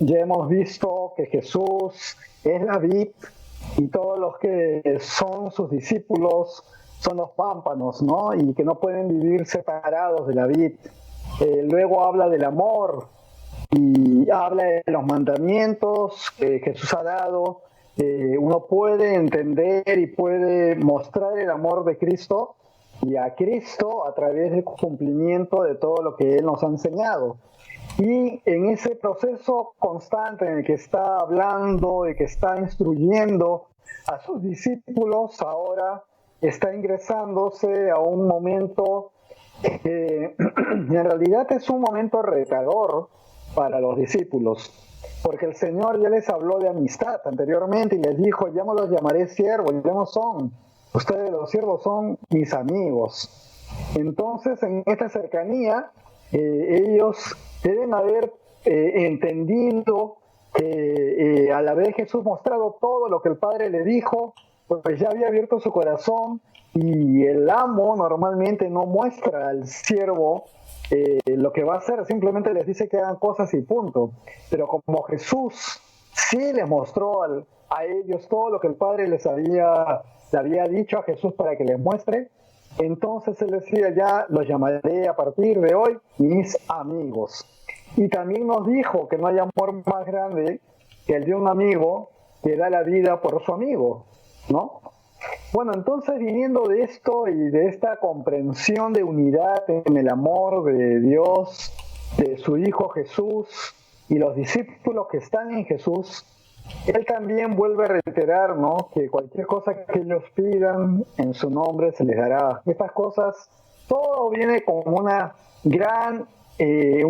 ya hemos visto que Jesús es la vid y todos los que son sus discípulos son los pámpanos, ¿no? Y que no pueden vivir separados de la vid. Luego habla del amor y habla de los mandamientos que Jesús ha dado. Uno puede entender y puede mostrar el amor de Cristo y a Cristo a través del cumplimiento de todo lo que Él nos ha enseñado. Y en ese proceso constante en el que está hablando y que está instruyendo a sus discípulos, ahora está ingresándose a un momento que en realidad es un momento retador para los discípulos, porque el Señor ya les habló de amistad anteriormente y les dijo, ya no los llamaré siervos, ya no son, ustedes los siervos son mis amigos. Entonces en esta cercanía ellos deben haber entendido que al haber Jesús mostrado todo lo que el Padre le dijo, pues ya había abierto su corazón y el amo normalmente no muestra al siervo lo que va a hacer, simplemente les dice que hagan cosas y punto. Pero como Jesús sí les mostró a ellos todo lo que el Padre le había dicho a Jesús para que les muestre, entonces él decía, ya los llamaré a partir de hoy mis amigos. Y también nos dijo que no hay amor más grande que el de un amigo que da la vida por su amigo, ¿no? Bueno, entonces viniendo de esto y de esta comprensión de unidad en el amor de Dios, de su Hijo Jesús y los discípulos que están en Jesús, Él también vuelve a reiterar, ¿no?, que cualquier cosa que ellos pidan en su nombre se les dará. Estas cosas, todo viene como un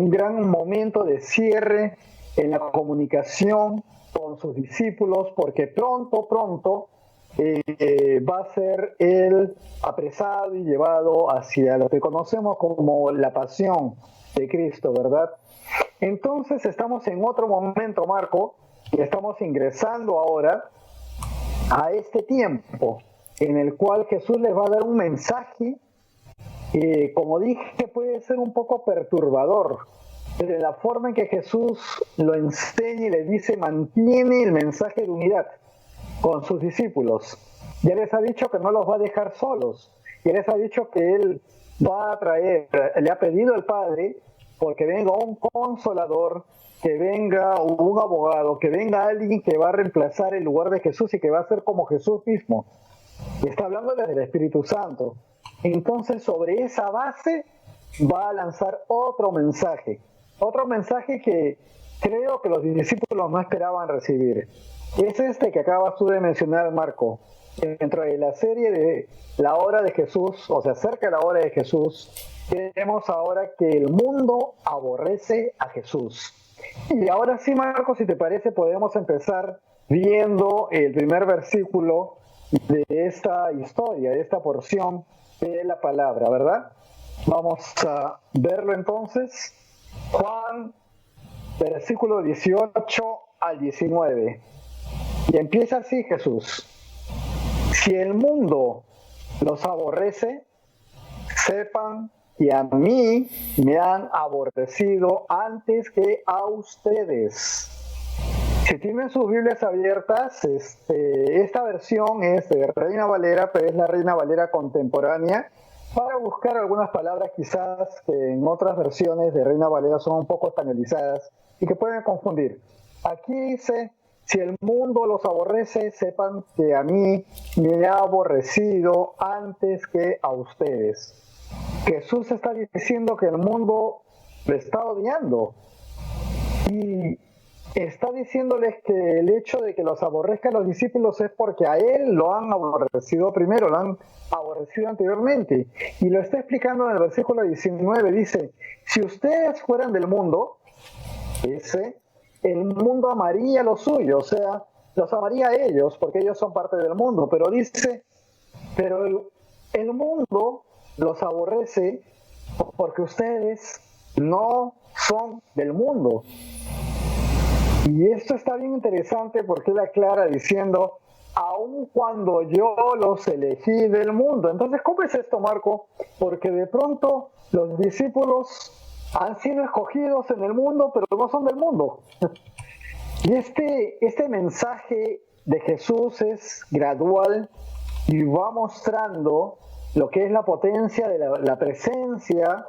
gran momento de cierre en la comunicación con sus discípulos, porque pronto va a ser él apresado y llevado hacia lo que conocemos como la pasión de Cristo, ¿verdad? Entonces estamos en otro momento, Marco, y estamos ingresando ahora a este tiempo en el cual Jesús les va a dar un mensaje que, como dije, puede ser un poco perturbador, pero la forma en que Jesús lo enseña y le dice, mantiene el mensaje de unidad con sus discípulos. Ya les ha dicho que no los va a dejar solos. Ya les ha dicho que Él va a traer, le ha pedido al Padre, porque venga un consolador, que venga un abogado, que venga alguien que va a reemplazar el lugar de Jesús y que va a ser como Jesús mismo. Y está hablando del Espíritu Santo. Entonces, sobre esa base va a lanzar otro mensaje que creo que los discípulos no esperaban recibir. Es este que acabas tú de mencionar, Marco. Dentro de la serie de la hora de Jesús, o sea, cerca de la hora de Jesús, tenemos ahora que el mundo aborrece a Jesús. Y ahora sí, Marco, si te parece, podemos empezar viendo el primer versículo de esta historia, de esta porción de la palabra, ¿verdad? Vamos a verlo entonces. Juan, versículo 18 al 19. Y empieza así Jesús. Si el mundo los aborrece, sepan que a mí me han aborrecido antes que a ustedes. Si tienen sus Biblias abiertas, esta versión es de Reina Valera, pero es la Reina Valera contemporánea, para buscar algunas palabras quizás que en otras versiones de Reina Valera son un poco españolizadas y que pueden confundir. Aquí dice, si el mundo los aborrece, sepan que a mí me ha aborrecido antes que a ustedes. Jesús está diciendo que el mundo le está odiando y está diciéndoles que el hecho de que los aborrezcan los discípulos es porque a él lo han aborrecido primero, lo han aborrecido anteriormente. Y lo está explicando en el versículo 19, dice, si ustedes fueran del mundo, el mundo amaría lo suyo, o sea, los amaría a ellos, porque ellos son parte del mundo, pero dice, pero el mundo los aborrece porque ustedes no son del mundo. Y esto está bien interesante porque él aclara diciendo, aun cuando yo los elegí del mundo. Entonces, ¿cómo es esto, Marco? Porque de pronto los discípulos han sido escogidos en el mundo, pero no son del mundo. Y este mensaje de Jesús es gradual y va mostrando lo que es la potencia de la presencia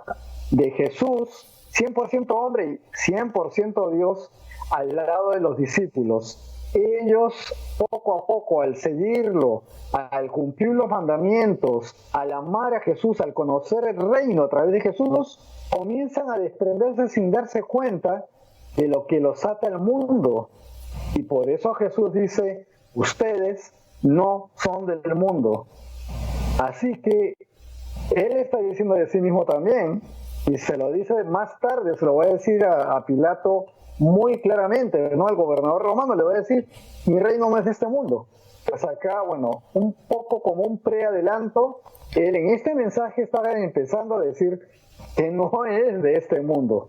de Jesús, 100% hombre y 100% Dios, al lado de los discípulos. Ellos, poco a poco, al seguirlo, al cumplir los mandamientos, al amar a Jesús, al conocer el reino a través de Jesús, comienzan a desprenderse sin darse cuenta de lo que los ata al mundo. Y por eso Jesús dice, ustedes no son del mundo. Así que Él está diciendo de sí mismo también, y se lo dice más tarde, se lo va a decir a Pilato muy claramente, ¿no? Al gobernador romano le va a decir, mi reino no es de este mundo. Pues acá, bueno, un poco como un preadelanto, Él en este mensaje está empezando a decir que no es de este mundo.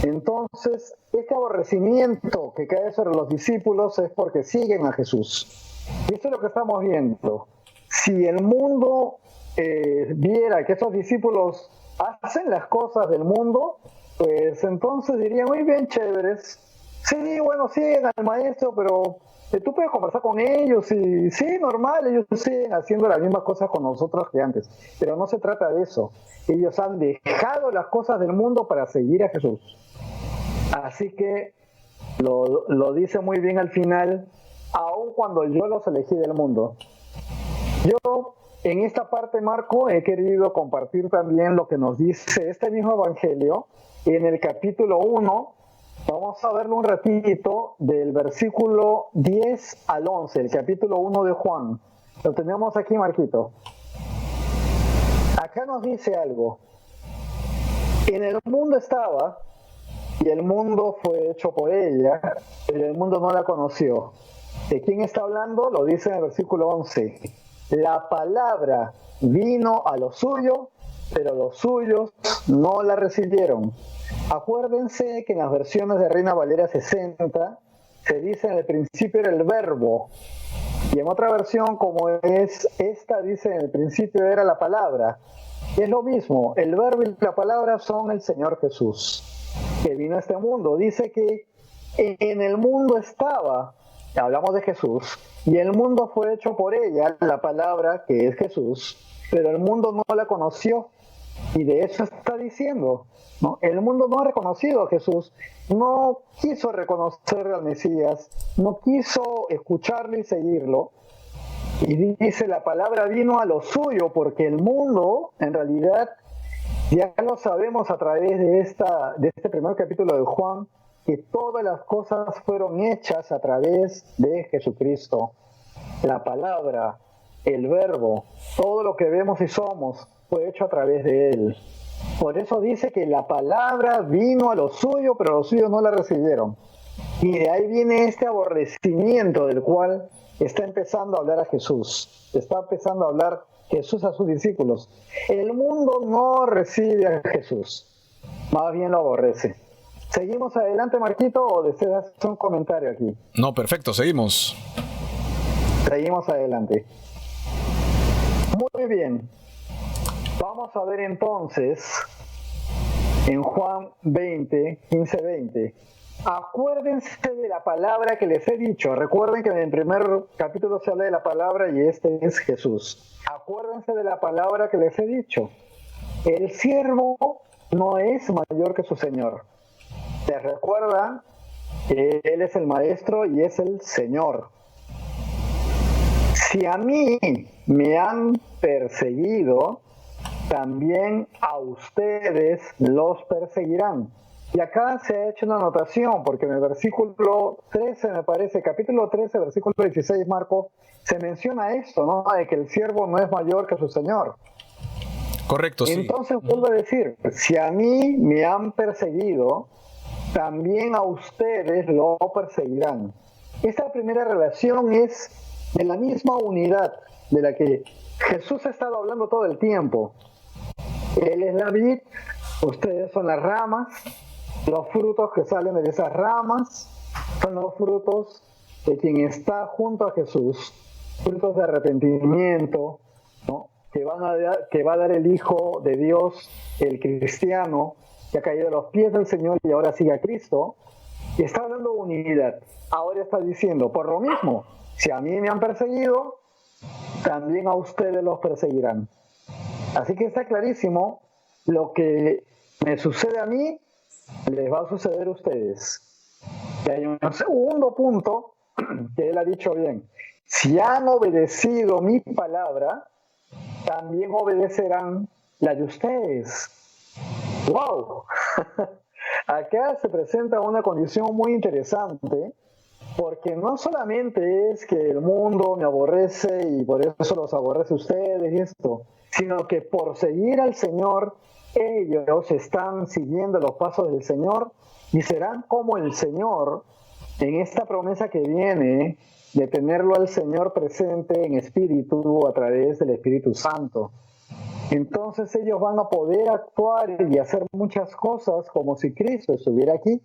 Entonces, este aborrecimiento que cae sobre los discípulos es porque siguen a Jesús. Y eso es lo que estamos viendo. Si el mundo viera que esos discípulos hacen las cosas del mundo, pues entonces dirían, muy bien, chéveres. Sí, bueno, siguen al maestro, pero tú puedes conversar con ellos y sí, normal, ellos siguen haciendo las mismas cosas con nosotros que antes. Pero no se trata de eso. Ellos han dejado las cosas del mundo para seguir a Jesús. Así que lo dice muy bien al final, aun cuando yo los elegí del mundo. Yo en esta parte, Marco, he querido compartir también lo que nos dice este mismo Evangelio en el capítulo 1. Vamos a verlo un ratito del versículo 10 al 11, el capítulo 1 de Juan. Lo tenemos aquí, Marquito. Acá nos dice algo. En el mundo estaba, y el mundo fue hecho por ella, pero el mundo no la conoció. ¿De quién está hablando? Lo dice en el versículo 11. La palabra vino a lo suyo, pero los suyos no la recibieron. Acuérdense que en las versiones de Reina Valera 60 se dice en el principio era el verbo, y en otra versión como es esta dice en el principio era la palabra. Y es lo mismo, el verbo y la palabra son el Señor Jesús, que vino a este mundo. Dice que en el mundo estaba, hablamos de Jesús, y el mundo fue hecho por ella, la palabra que es Jesús, pero el mundo no la conoció. Y de eso está diciendo, ¿no? El mundo no ha reconocido a Jesús, no quiso reconocer al Mesías, no quiso escucharlo y seguirlo. Y dice, la palabra vino a lo suyo, porque el mundo, en realidad, ya lo sabemos a través de este primer capítulo de Juan, que todas las cosas fueron hechas a través de Jesucristo. La palabra, el verbo, todo lo que vemos y somos, fue hecho a través de Él. Por eso dice que la palabra vino a lo suyo, pero los suyos no la recibieron. Y de ahí viene este aborrecimiento del cual está empezando a hablar a Jesús. Está empezando a hablar Jesús a sus discípulos. El mundo no recibe a Jesús, más bien lo aborrece. ¿Seguimos adelante, Marquito, o deseas hacer un comentario aquí? No, perfecto, seguimos. Seguimos adelante. Muy bien. Vamos a ver entonces en Juan 20, 15, 20. Acuérdense de la palabra que les he dicho. Recuerden que en el primer capítulo se habla de la palabra y este es Jesús. Acuérdense de la palabra que les he dicho. El siervo no es mayor que su Señor. ¿Se recuerda que Él es el Maestro y es el Señor? Si a mí me han perseguido, también a ustedes los perseguirán. Y acá se ha hecho una anotación, porque en el versículo 13, me parece, capítulo 13, versículo 16, Marco, se menciona esto, ¿no? De que el siervo no es mayor que su Señor. Correcto, sí. Entonces vuelvo a decir, si a mí me han perseguido, también a ustedes lo perseguirán. Esta primera relación es de la misma unidad de la que Jesús ha estado hablando todo el tiempo. Él es la vid, ustedes son las ramas, los frutos que salen de esas ramas son los frutos de quien está junto a Jesús, frutos de arrepentimiento, ¿no? que va a dar el Hijo de Dios, el cristiano, que ha caído a los pies del Señor y ahora sigue a Cristo. Y está hablando de unidad. Ahora está diciendo, por lo mismo, si a mí me han perseguido, también a ustedes los perseguirán. Así que está clarísimo, lo que me sucede a mí, les va a suceder a ustedes. Y hay un segundo punto que él ha dicho bien. Si han obedecido mi palabra, también obedecerán la de ustedes. ¡Wow! Acá se presenta una condición muy interesante, porque no solamente es que el mundo me aborrece y por eso los aborrece a ustedes y esto, sino que por seguir al Señor, ellos están siguiendo los pasos del Señor y serán como el Señor en esta promesa que viene de tenerlo al Señor presente en espíritu a través del Espíritu Santo. Entonces ellos van a poder actuar y hacer muchas cosas como si Cristo estuviera aquí,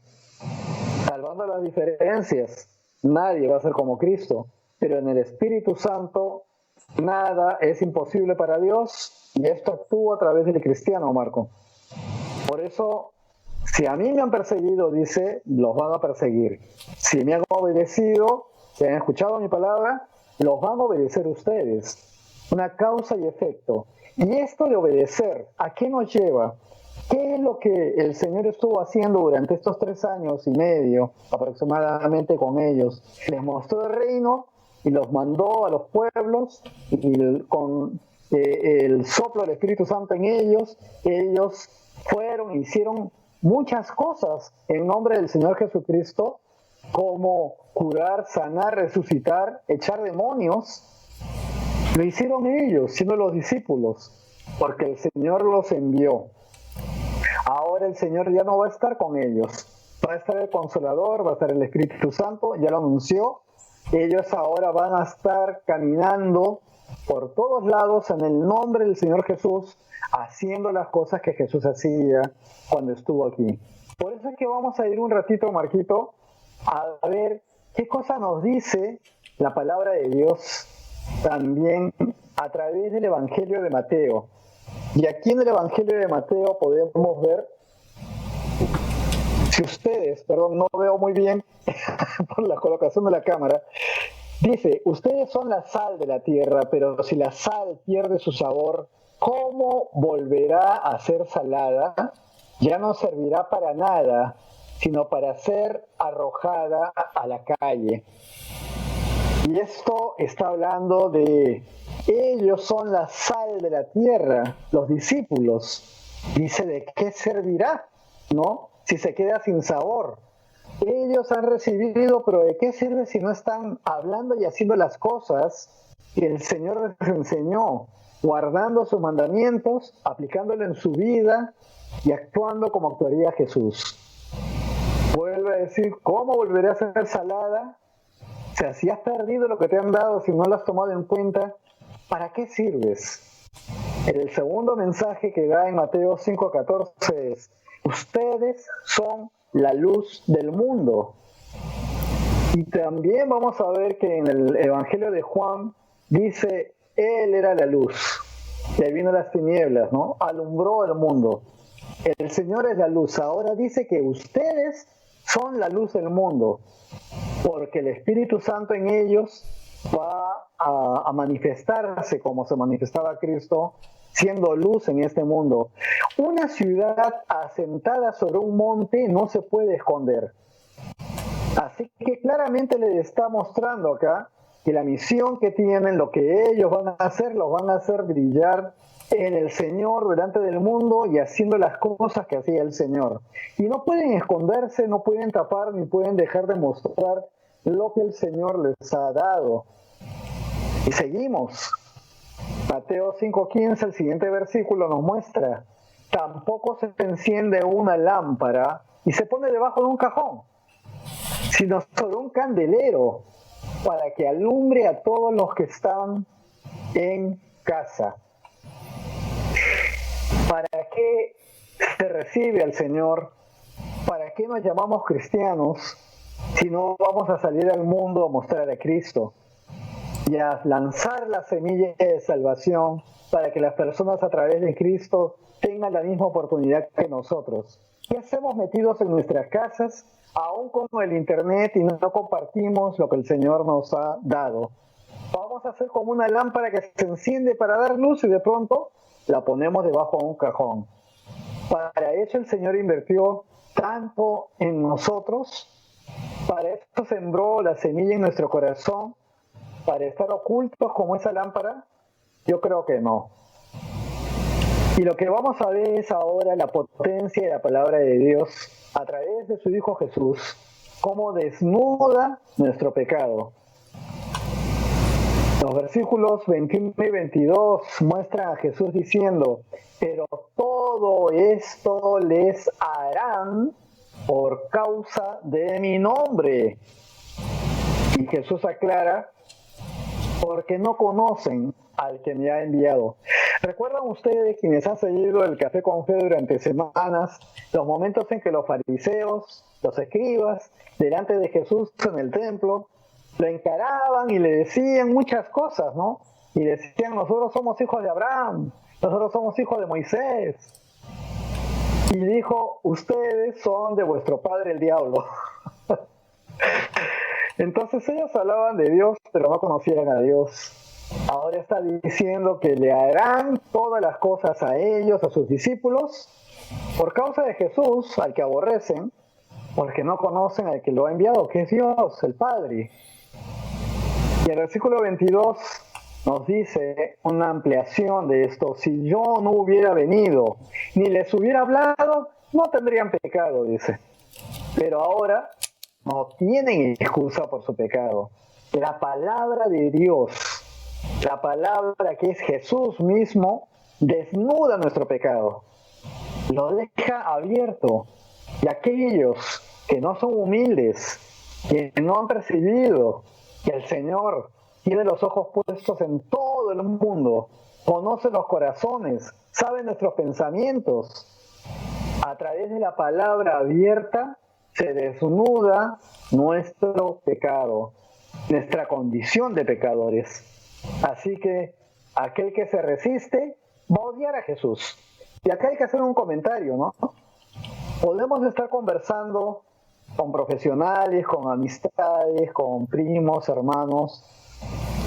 salvando las diferencias. Nadie va a ser como Cristo, pero en el Espíritu Santo nada es imposible para Dios, y esto actúa a través del cristiano, Marco. Por eso, si a mí me han perseguido, dice, los van a perseguir. Si me han obedecido, si han escuchado mi palabra, los van a obedecer ustedes. Una causa y efecto. Y esto de obedecer, ¿a qué nos lleva? ¿Qué es lo que el Señor estuvo haciendo durante estos 3 años y medio aproximadamente con ellos? Les mostró el reino y los mandó a los pueblos, y con el soplo del Espíritu Santo en ellos fueron e hicieron muchas cosas en nombre del Señor Jesucristo, como curar, sanar, resucitar, echar demonios. Lo hicieron ellos, siendo los discípulos, porque el Señor los envió. Ahora el Señor ya no va a estar con ellos. Va a estar el Consolador, va a estar el Espíritu Santo, ya lo anunció. Ellos ahora van a estar caminando por todos lados en el nombre del Señor Jesús, haciendo las cosas que Jesús hacía cuando estuvo aquí. Por eso es que vamos a ir un ratito, Marquito, a ver qué cosa nos dice la palabra de Dios también a través del Evangelio de Mateo. Y aquí en el Evangelio de Mateo podemos ver, si ustedes, perdón, no veo muy bien por la colocación de la cámara, dice, ustedes son la sal de la tierra, pero si la sal pierde su sabor, ¿cómo volverá a ser salada? Ya no servirá para nada, sino para ser arrojada a la calle. Y esto está hablando de, ellos son la sal de la tierra, los discípulos. Dice, ¿de qué servirá? ¿No? Si se queda sin sabor. Ellos han recibido, pero ¿de qué sirve si no están hablando y haciendo las cosas que el Señor les enseñó, guardando sus mandamientos, aplicándolo en su vida y actuando como actuaría Jesús? Vuelve a decir, ¿cómo volveré a ser salada? O sea, si has perdido lo que te han dado, si no lo has tomado en cuenta, ¿para qué sirves? El segundo mensaje que da en Mateo 5:14 es, ustedes son la luz del mundo. Y también vamos a ver que en el Evangelio de Juan dice, Él era la luz, que vino las tinieblas, ¿no? Alumbró el mundo. El Señor es la luz. Ahora dice que ustedes son la luz del mundo, porque el Espíritu Santo en ellos va a manifestarse como se manifestaba Cristo, siendo luz en este mundo. Una ciudad asentada sobre un monte no se puede esconder. Así que claramente le está mostrando acá que la misión que tienen, lo que ellos van a hacer, los van a hacer brillar en el Señor delante del mundo y haciendo las cosas que hacía el Señor. Y no pueden esconderse, no pueden tapar, ni pueden dejar de mostrar lo que el Señor les ha dado. Y seguimos. Mateo 5:15, el siguiente versículo nos muestra, tampoco se enciende una lámpara y se pone debajo de un cajón, sino sobre un candelero, para que alumbre a todos los que están en casa. ¿Para qué se recibe al Señor? ¿Para qué nos llamamos cristianos si no vamos a salir al mundo a mostrar a Cristo y a lanzar la semilla de salvación para que las personas a través de Cristo tengan la misma oportunidad que nosotros? ¿Qué hacemos metidos en nuestras casas aún con el internet y no compartimos lo que el Señor nos ha dado. Vamos a hacer como una lámpara que se enciende para dar luz y de pronto la ponemos debajo de un cajón. Para eso el Señor invirtió tanto en nosotros, para eso sembró la semilla en nuestro corazón, para estar ocultos como esa lámpara. Yo creo que no. Y lo que vamos a ver es ahora la potencia de la palabra de Dios a través de su Hijo Jesús, cómo desnuda nuestro pecado. Los versículos 21 y 22 muestran a Jesús diciendo: pero todo esto les harán por causa de mi nombre. Y Jesús aclara: porque no conocen al que me ha enviado. ¿Recuerdan ustedes, quienes han seguido el Café con Fe durante semanas, los momentos en que los fariseos, los escribas, delante de Jesús en el templo, lo encaraban y le decían muchas cosas, ¿no? Y decían: nosotros somos hijos de Abraham, nosotros somos hijos de Moisés. Y dijo: ustedes son de vuestro padre el diablo. Entonces ellos hablaban de Dios, pero no conocían a Dios. Ahora está diciendo que le harán todas las cosas a ellos, a sus discípulos, por causa de Jesús, al que aborrecen, porque no conocen al que lo ha enviado, que es Dios, el Padre. Y el versículo 22 nos dice una ampliación de esto: si yo no hubiera venido, ni les hubiera hablado, no tendrían pecado, dice. Pero ahora no tienen excusa por su pecado. La palabra de Dios, la palabra que es Jesús mismo, desnuda nuestro pecado, lo deja abierto. Y aquellos que no son humildes, que no han percibido que el Señor tiene los ojos puestos en todo el mundo, conoce los corazones, sabe nuestros pensamientos, a través de la palabra abierta se desnuda nuestro pecado, nuestra condición de pecadores. Así que aquel que se resiste va a odiar a Jesús. Y acá hay que hacer un comentario, ¿no? Podemos estar conversando con profesionales, con amistades, con primos, hermanos,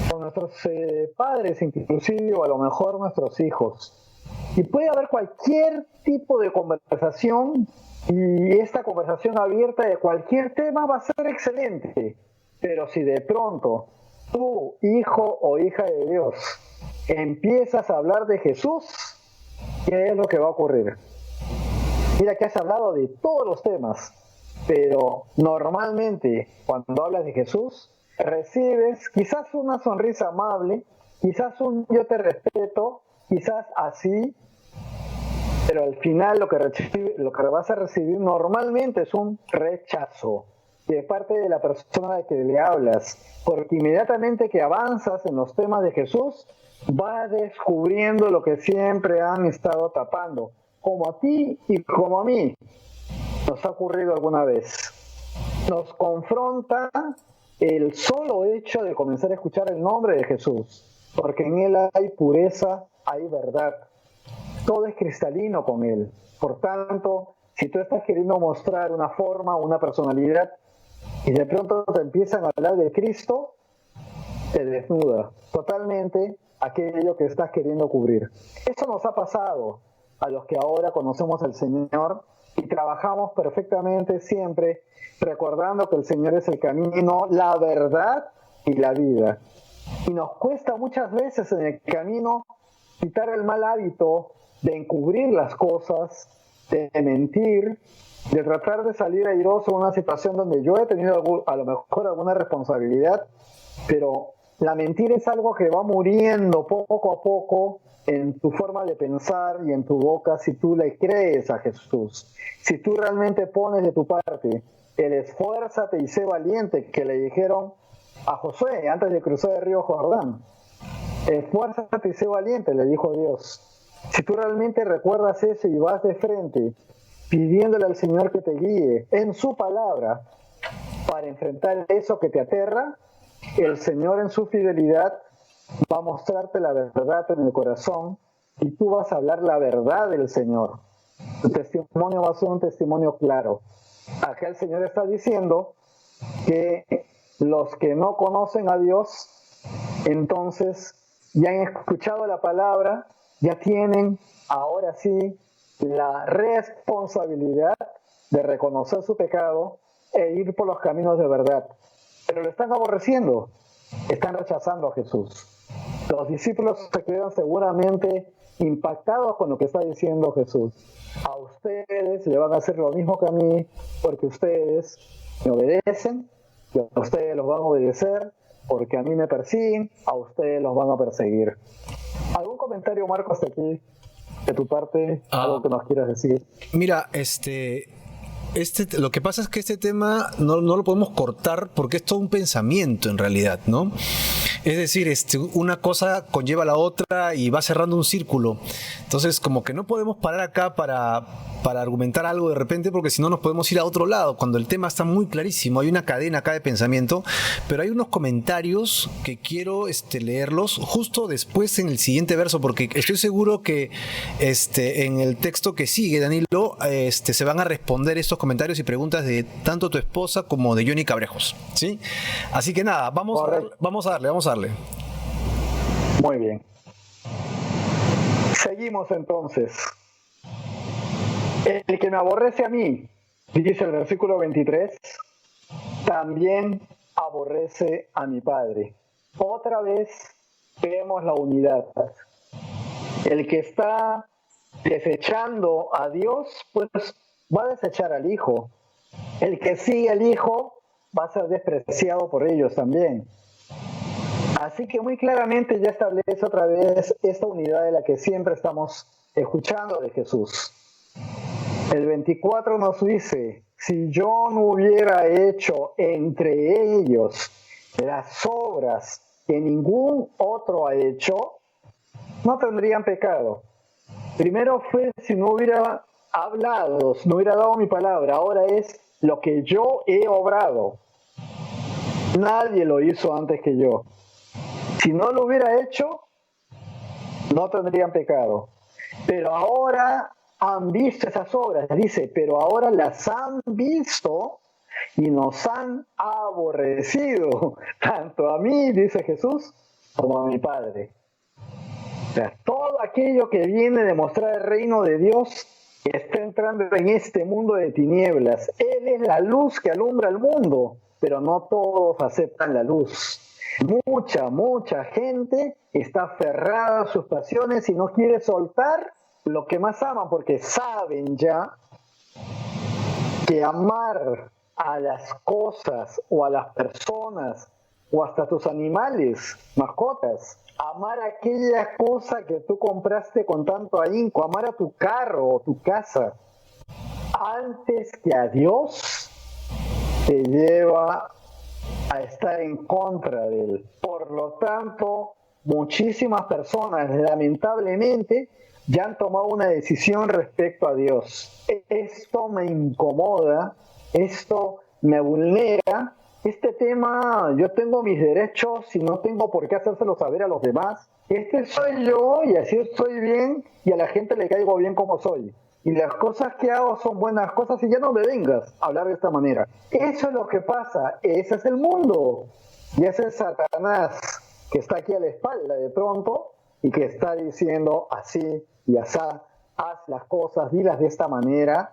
con nuestros padres inclusive, o a lo mejor nuestros hijos. Y puede haber cualquier tipo de conversación, y esta conversación abierta de cualquier tema va a ser excelente. Pero si de pronto tú, hijo o hija de Dios, empiezas a hablar de Jesús, ¿qué es lo que va a ocurrir? Mira que has hablado de todos los temas, pero normalmente cuando hablas de Jesús, recibes quizás una sonrisa amable, quizás un yo te respeto, quizás así, pero al final lo que vas a recibir normalmente es un rechazo de parte de la persona a la que le hablas, porque inmediatamente que avanzas en los temas de Jesús, vas descubriendo lo que siempre han estado tapando, como a ti y como a mí nos ha ocurrido alguna vez. Nos confronta el solo hecho de comenzar a escuchar el nombre de Jesús, porque en Él hay pureza, hay verdad. Todo es cristalino con Él. Por tanto, si tú estás queriendo mostrar una forma, una personalidad, y de pronto te empiezan a hablar de Cristo, te desnuda totalmente aquello que estás queriendo cubrir. Eso nos ha pasado a los que ahora conocemos al Señor y trabajamos perfectamente siempre recordando que el Señor es el camino, la verdad y la vida. Y nos cuesta muchas veces en el camino quitar el mal hábito de encubrir las cosas, de mentir, de tratar de salir airoso en una situación donde yo he tenido a lo mejor alguna responsabilidad, pero la mentira es algo que va muriendo poco a poco en tu forma de pensar y en tu boca si tú le crees a Jesús. Si tú realmente pones de tu parte el esfuérzate y sé valiente que le dijeron a Josué antes de cruzar el río Jordán. Esfuérzate y sé valiente, le dijo Dios. Si tú realmente recuerdas eso y vas de frente pidiéndole al Señor que te guíe en su palabra para enfrentar eso que te aterra, el Señor en su fidelidad va a mostrarte la verdad en el corazón y tú vas a hablar la verdad del Señor. Tu testimonio va a ser un testimonio claro. Acá el Señor está diciendo que los que no conocen a Dios, entonces ya han escuchado la palabra, ya tienen ahora sí la responsabilidad de reconocer su pecado e ir por los caminos de verdad. Pero lo están aborreciendo, están rechazando a Jesús. Los discípulos se quedan seguramente impactados con lo que está diciendo Jesús. A ustedes le van a hacer lo mismo que a mí, porque ustedes me obedecen, y a ustedes los van a obedecer, porque a mí me persiguen, a ustedes los van a perseguir. ¿Algún comentario, Marco, hasta aquí, de tu parte? ¿Algo que nos quieras decir? Mira, lo que pasa es que este tema no lo podemos cortar porque es todo un pensamiento en realidad, ¿no? Es decir, una cosa conlleva a la otra y va cerrando un círculo. Entonces, como que no podemos parar acá para argumentar algo de repente, porque si no nos podemos ir a otro lado, cuando el tema está muy clarísimo. Hay una cadena acá de pensamiento, pero hay unos comentarios que quiero leerlos justo después en el siguiente verso, porque estoy seguro que en el texto que sigue, Danilo, se van a responder estos comentarios y preguntas de tanto tu esposa como de Johnny Cabrejos, ¿sí? Así que nada, vamos a darle. Muy bien. Seguimos entonces. El que me aborrece a mí, dice el versículo 23, también aborrece a mi Padre. Otra vez vemos la unidad. El que está desechando a Dios, pues va a desechar al Hijo. El que sigue al Hijo va a ser despreciado por ellos también. Así que muy claramente ya establece otra vez esta unidad de la que siempre estamos escuchando de Jesús. El 24 nos dice, si yo no hubiera hecho entre ellos las obras que ningún otro ha hecho, no tendrían pecado. Primero fue si no hubiera hablado, si no hubiera dado mi palabra, ahora es lo que yo he obrado. Nadie lo hizo antes que yo. Si no lo hubiera hecho, no tendrían pecado. Pero ahora han visto esas obras, dice, pero ahora las han visto y nos han aborrecido, tanto a mí, dice Jesús, como a mi Padre. O sea, todo aquello que viene de mostrar el reino de Dios está entrando en este mundo de tinieblas. Él es la luz que alumbra el mundo, pero no todos aceptan la luz. Mucha gente está aferrada a sus pasiones y no quiere soltar lo que más aman, porque saben ya que amar a las cosas o a las personas o hasta tus animales, mascotas, amar aquella cosa que tú compraste con tanto ahínco, amar a tu carro o tu casa, antes que a Dios, te lleva a estar en contra de Él. Por lo tanto, muchísimas personas, lamentablemente, ya han tomado una decisión respecto a Dios. Esto me incomoda, esto me vulnera. Este tema, yo tengo mis derechos y no tengo por qué hacérselo saber a los demás. Este soy yo y así estoy bien y a la gente le caigo bien como soy. Y las cosas que hago son buenas cosas y ya no me vengas a hablar de esta manera. Eso es lo que pasa, ese es el mundo. Y ese es Satanás que está aquí a la espalda de pronto y que está diciendo así y asá, haz las cosas, dilas de esta manera.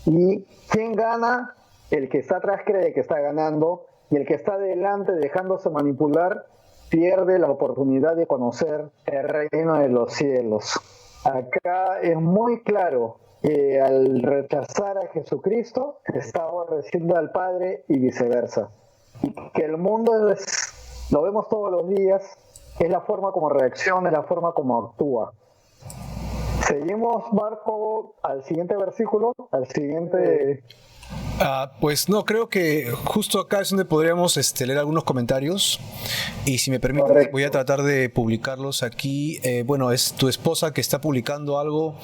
¿Y quién gana? El que está atrás cree que está ganando y el que está delante dejándose manipular pierde la oportunidad de conocer el reino de los cielos. Acá es muy claro que al rechazar a Jesucristo está aborreciendo al Padre y viceversa. Y que el mundo lo vemos todos los días, es la forma como reacciona, es la forma como actúa. Seguimos, Marco, al siguiente versículo, al siguiente... Pues no, creo que justo acá es donde podríamos leer algunos comentarios y si me permite voy a tratar de publicarlos aquí. Bueno, es tu esposa que está publicando algo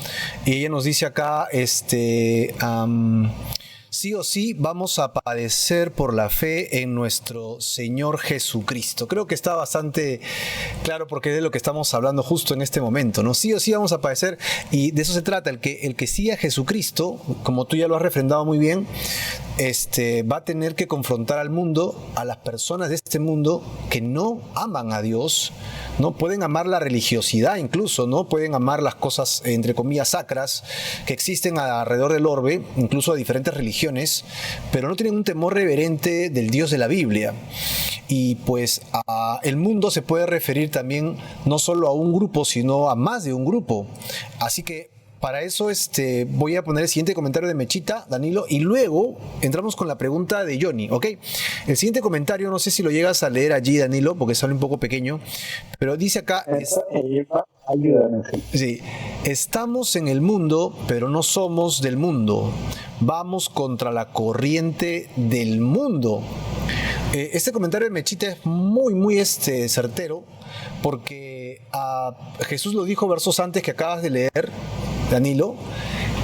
y ella nos dice acá, sí o sí vamos a padecer por la fe en nuestro Señor Jesucristo. Creo que está bastante claro porque es de lo que estamos hablando justo en este momento, ¿no? Sí o sí vamos a padecer y de eso se trata, el que siga a Jesucristo, como tú ya lo has refrendado muy bien, va a tener que confrontar al mundo, a las personas de este mundo que no aman a Dios, ¿no? Pueden amar la religiosidad incluso, ¿no? Pueden amar las cosas, entre comillas, sacras que existen alrededor del orbe, incluso de diferentes religiones, pero no tienen un temor reverente del Dios de la Biblia. Y pues el mundo se puede referir también no solo a un grupo, sino a más de un grupo. Así que para eso voy a poner el siguiente comentario de Mechita, Danilo, y luego entramos con la pregunta de Johnny, ¿ok? El siguiente comentario, no sé si lo llegas a leer allí, Danilo, porque sale un poco pequeño, pero dice acá... Ayúdame. Sí, estamos en el mundo, pero no somos del mundo. Vamos contra la corriente del mundo. Este comentario de Mechita es muy certero, porque Jesús lo dijo versos antes que acabas de leer, Danilo,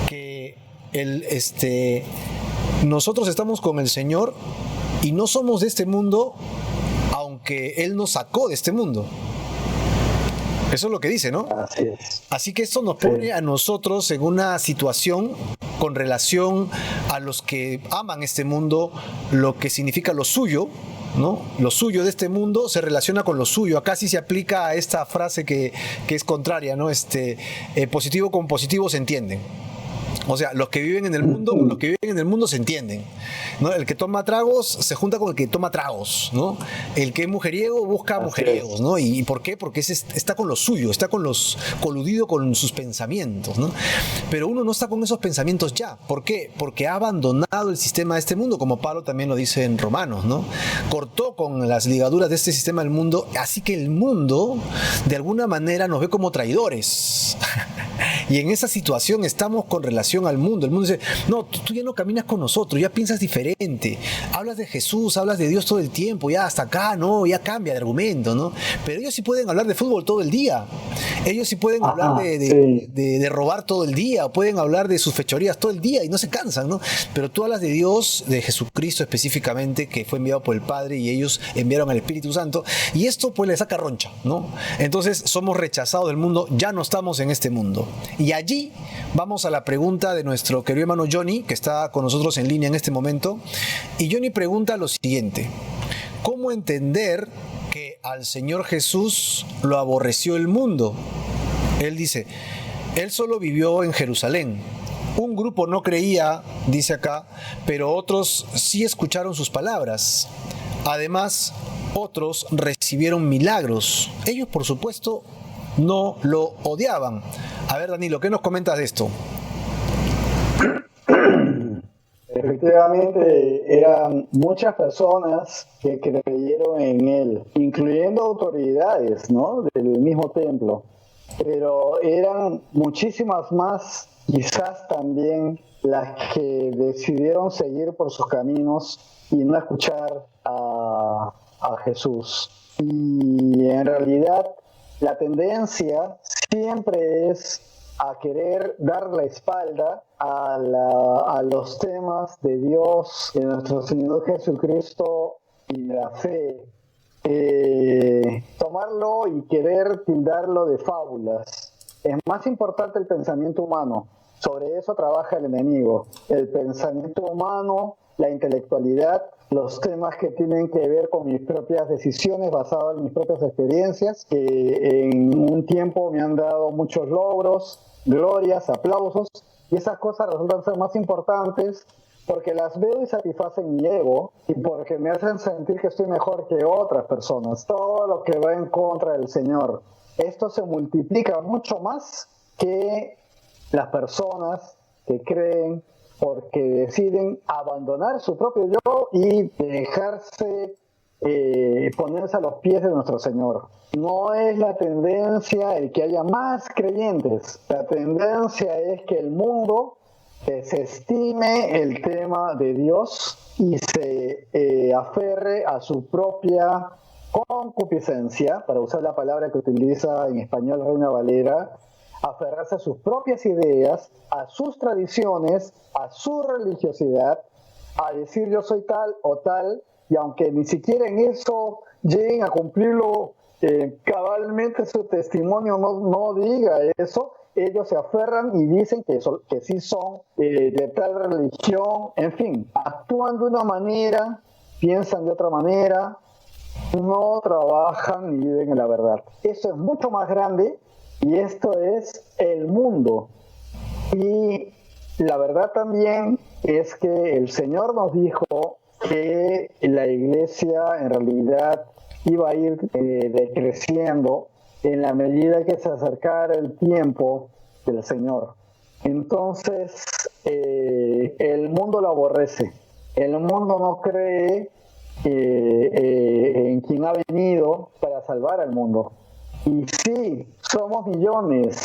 que nosotros estamos con el Señor y no somos de este mundo, aunque Él nos sacó de este mundo. Eso es lo que dice, ¿no? Así es. Así que esto nos pone a nosotros en una situación con relación a los que aman este mundo, lo que significa lo suyo, ¿no? Lo suyo de este mundo se relaciona con lo suyo. Acá sí se aplica a esta frase que es contraria, ¿no? Positivo con positivo se entienden. O sea, los que viven en el mundo se entienden, ¿no? El que toma tragos se junta con el que toma tragos, ¿no? El que es mujeriego busca mujeriegos, ¿no? ¿Y por qué? Porque está con lo suyo, está coludido con sus pensamientos, ¿no? Pero uno no está con esos pensamientos ya. ¿Por qué? Porque ha abandonado el sistema de este mundo, como Pablo también lo dice en Romanos, ¿no? Cortó con las ligaduras de este sistema del mundo, así que el mundo, de alguna manera, nos ve como traidores. Y en esa situación estamos con relación al mundo. El mundo dice, no, tú ya no caminas con nosotros, ya piensas diferente. Hablas de Jesús, hablas de Dios todo el tiempo, ya hasta acá, no, ya cambia de argumento, ¿no? Pero ellos sí pueden hablar de fútbol todo el día. Ellos sí pueden hablar de robar todo el día, o pueden hablar de sus fechorías todo el día y no se cansan, ¿no? Pero tú hablas de Dios, de Jesucristo específicamente, que fue enviado por el Padre y ellos enviaron al Espíritu Santo, y esto pues le saca roncha, ¿no? Entonces somos rechazados del mundo, ya no estamos en este mundo. Y allí vamos a la pregunta de nuestro querido hermano Johnny, que está con nosotros en línea en este momento. Y Johnny pregunta lo siguiente: ¿cómo entender que al Señor Jesús lo aborreció el mundo? Él dice, Él solo vivió en Jerusalén. Un grupo no creía, dice acá, pero otros sí escucharon sus palabras. Además, otros recibieron milagros. Ellos, por supuesto, no lo odiaban. A ver, Danilo, ¿qué nos comentas de esto? Efectivamente, eran muchas personas que creyeron en él, incluyendo autoridades, ¿no?, del mismo templo. Pero eran muchísimas más, quizás también, las que decidieron seguir por sus caminos y no escuchar a Jesús. Y en realidad, la tendencia siempre es a querer dar la espalda a los temas de Dios, de nuestro Señor Jesucristo y de la fe. Tomarlo y querer tildarlo de fábulas. Es más importante el pensamiento humano. Sobre eso trabaja el enemigo. El pensamiento humano, la intelectualidad, los temas que tienen que ver con mis propias decisiones basadas en mis propias experiencias, que en un tiempo me han dado muchos logros, glorias, aplausos, y esas cosas resultan ser más importantes porque las veo y satisfacen mi ego y porque me hacen sentir que estoy mejor que otras personas. Todo lo que va en contra del Señor. Esto se multiplica mucho más que las personas que creen porque deciden abandonar su propio yo y dejarse ponerse a los pies de nuestro Señor. No es la tendencia el que haya más creyentes. La tendencia es que el mundo desestime el tema de Dios y se aferre a su propia concupiscencia, para usar la palabra que utiliza en español Reina Valera, aferrarse a sus propias ideas, a sus tradiciones, a su religiosidad, a decir yo soy tal o tal, y aunque ni siquiera en eso lleguen a cumplirlo cabalmente, su testimonio no diga eso, ellos se aferran y dicen que sí son de tal religión, en fin, actúan de una manera, piensan de otra manera, no trabajan ni viven en la verdad. Eso es mucho más grande y esto es el mundo. Y la verdad también es que el Señor nos dijo que la iglesia en realidad iba a ir decreciendo en la medida que se acercara el tiempo del Señor. Entonces, el mundo lo aborrece. El mundo no cree en quien ha venido para salvar al mundo. Y sí, somos millones.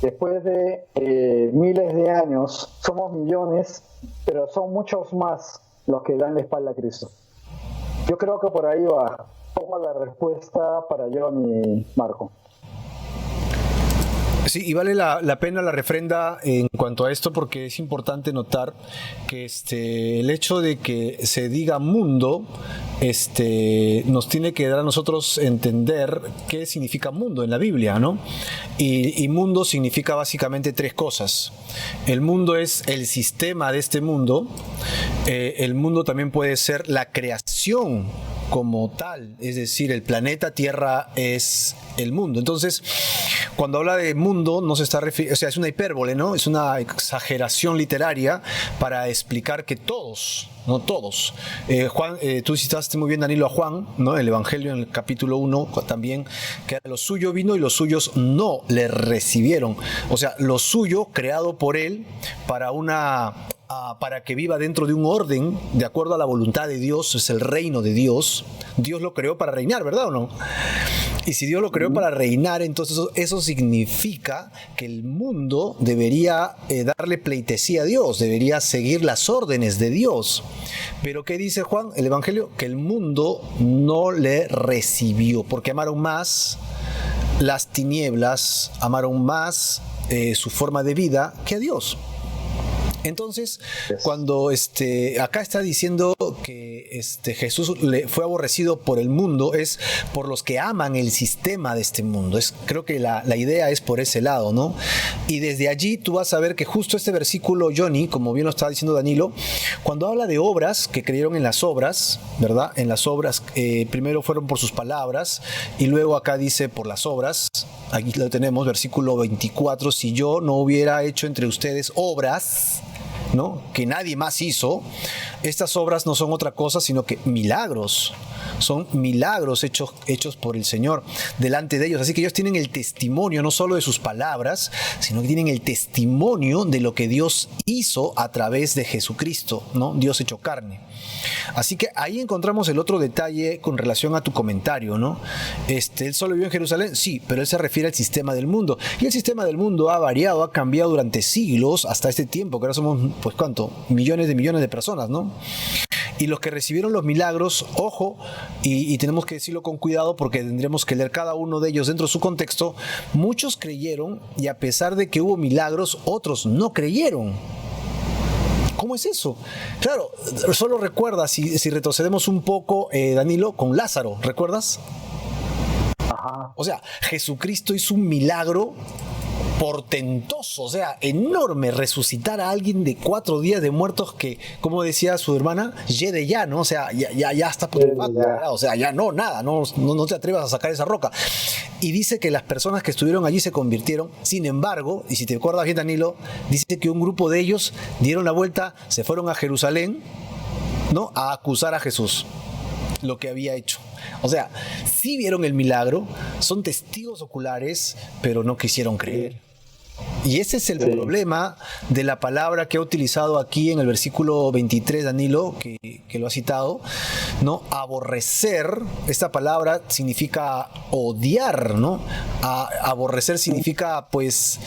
Después de miles de años, somos millones, pero son muchos más los que dan la espalda a Cristo. Yo creo que por ahí va toda la respuesta para John y Marco. Sí, y vale la pena la refrenda en cuanto a esto, porque es importante notar que el hecho de que se diga mundo nos tiene que dar a nosotros entender qué significa mundo en la Biblia, ¿no? Y mundo significa básicamente tres cosas. El mundo es el sistema de este mundo. El mundo también puede ser la creación como tal, es decir, el planeta Tierra es el mundo. Entonces, cuando habla de mundo, no se está refiriendo, o sea, es una hipérbole, ¿no? Es una exageración literaria para explicar que todos, no todos. Juan, tú citaste muy bien, Danilo, a Juan, ¿no? El Evangelio en el capítulo 1 también, que a lo suyo vino y los suyos no le recibieron. O sea, lo suyo creado por él para que viva dentro de un orden, de acuerdo a la voluntad de Dios, es el reino de Dios. Dios lo creó para reinar, ¿verdad o no? Y si Dios lo creó para reinar, entonces eso significa que el mundo debería darle pleitesía a Dios, debería seguir las órdenes de Dios. Pero ¿qué dice Juan, el Evangelio? Que el mundo no le recibió, porque amaron más las tinieblas, amaron más su forma de vida que a Dios. Entonces, cuando acá está diciendo que Jesús fue aborrecido por el mundo, es por los que aman el sistema de este mundo. Creo que la idea es por ese lado, ¿no? Y desde allí tú vas a ver que justo este versículo, Johnny, como bien lo estaba diciendo Danilo, cuando habla de obras, que creyeron en las obras, ¿verdad? En las obras, primero fueron por sus palabras, y luego acá dice por las obras. Aquí lo tenemos, versículo 24, si yo no hubiera hecho entre ustedes obras, ¿no?, que nadie más hizo, estas obras no son otra cosa sino que milagros. Son milagros hechos por el Señor delante de ellos. Así que ellos tienen el testimonio no solo de sus palabras, sino que tienen el testimonio de lo que Dios hizo a través de Jesucristo, ¿no? Dios hecho carne. Así que ahí encontramos el otro detalle con relación a tu comentario, ¿no? Él solo vivió en Jerusalén, sí, pero él se refiere al sistema del mundo. Y el sistema del mundo ha variado, ha cambiado durante siglos hasta este tiempo, que ahora somos, pues, ¿cuánto? Millones de personas, ¿no? Y los que recibieron los milagros, ojo, y tenemos que decirlo con cuidado porque tendremos que leer cada uno de ellos dentro de su contexto, muchos creyeron y a pesar de que hubo milagros, otros no creyeron. ¿Cómo es eso? Claro, solo recuerda, si retrocedemos un poco, Danilo, con Lázaro, ¿recuerdas? Ajá. O sea, Jesucristo hizo un milagro portentoso, o sea, enorme, resucitar a alguien de 4 días de muertos que, como decía su hermana, ya, ¿no? O sea, ya está putrefacto, o sea, ya no, nada, no te atrevas a sacar esa roca. Y dice que las personas que estuvieron allí se convirtieron. Sin embargo, y si te acuerdas bien, Danilo, dice que un grupo de ellos dieron la vuelta, se fueron a Jerusalén, ¿no?, a acusar a Jesús, lo que había hecho. O sea, sí vieron el milagro, son testigos oculares, pero no quisieron creer. Y ese es el problema de la palabra que ha utilizado aquí en el versículo 23, Danilo, que lo ha citado, ¿no? Aborrecer, esta palabra significa odiar, ¿no? Aborrecer significa, pues,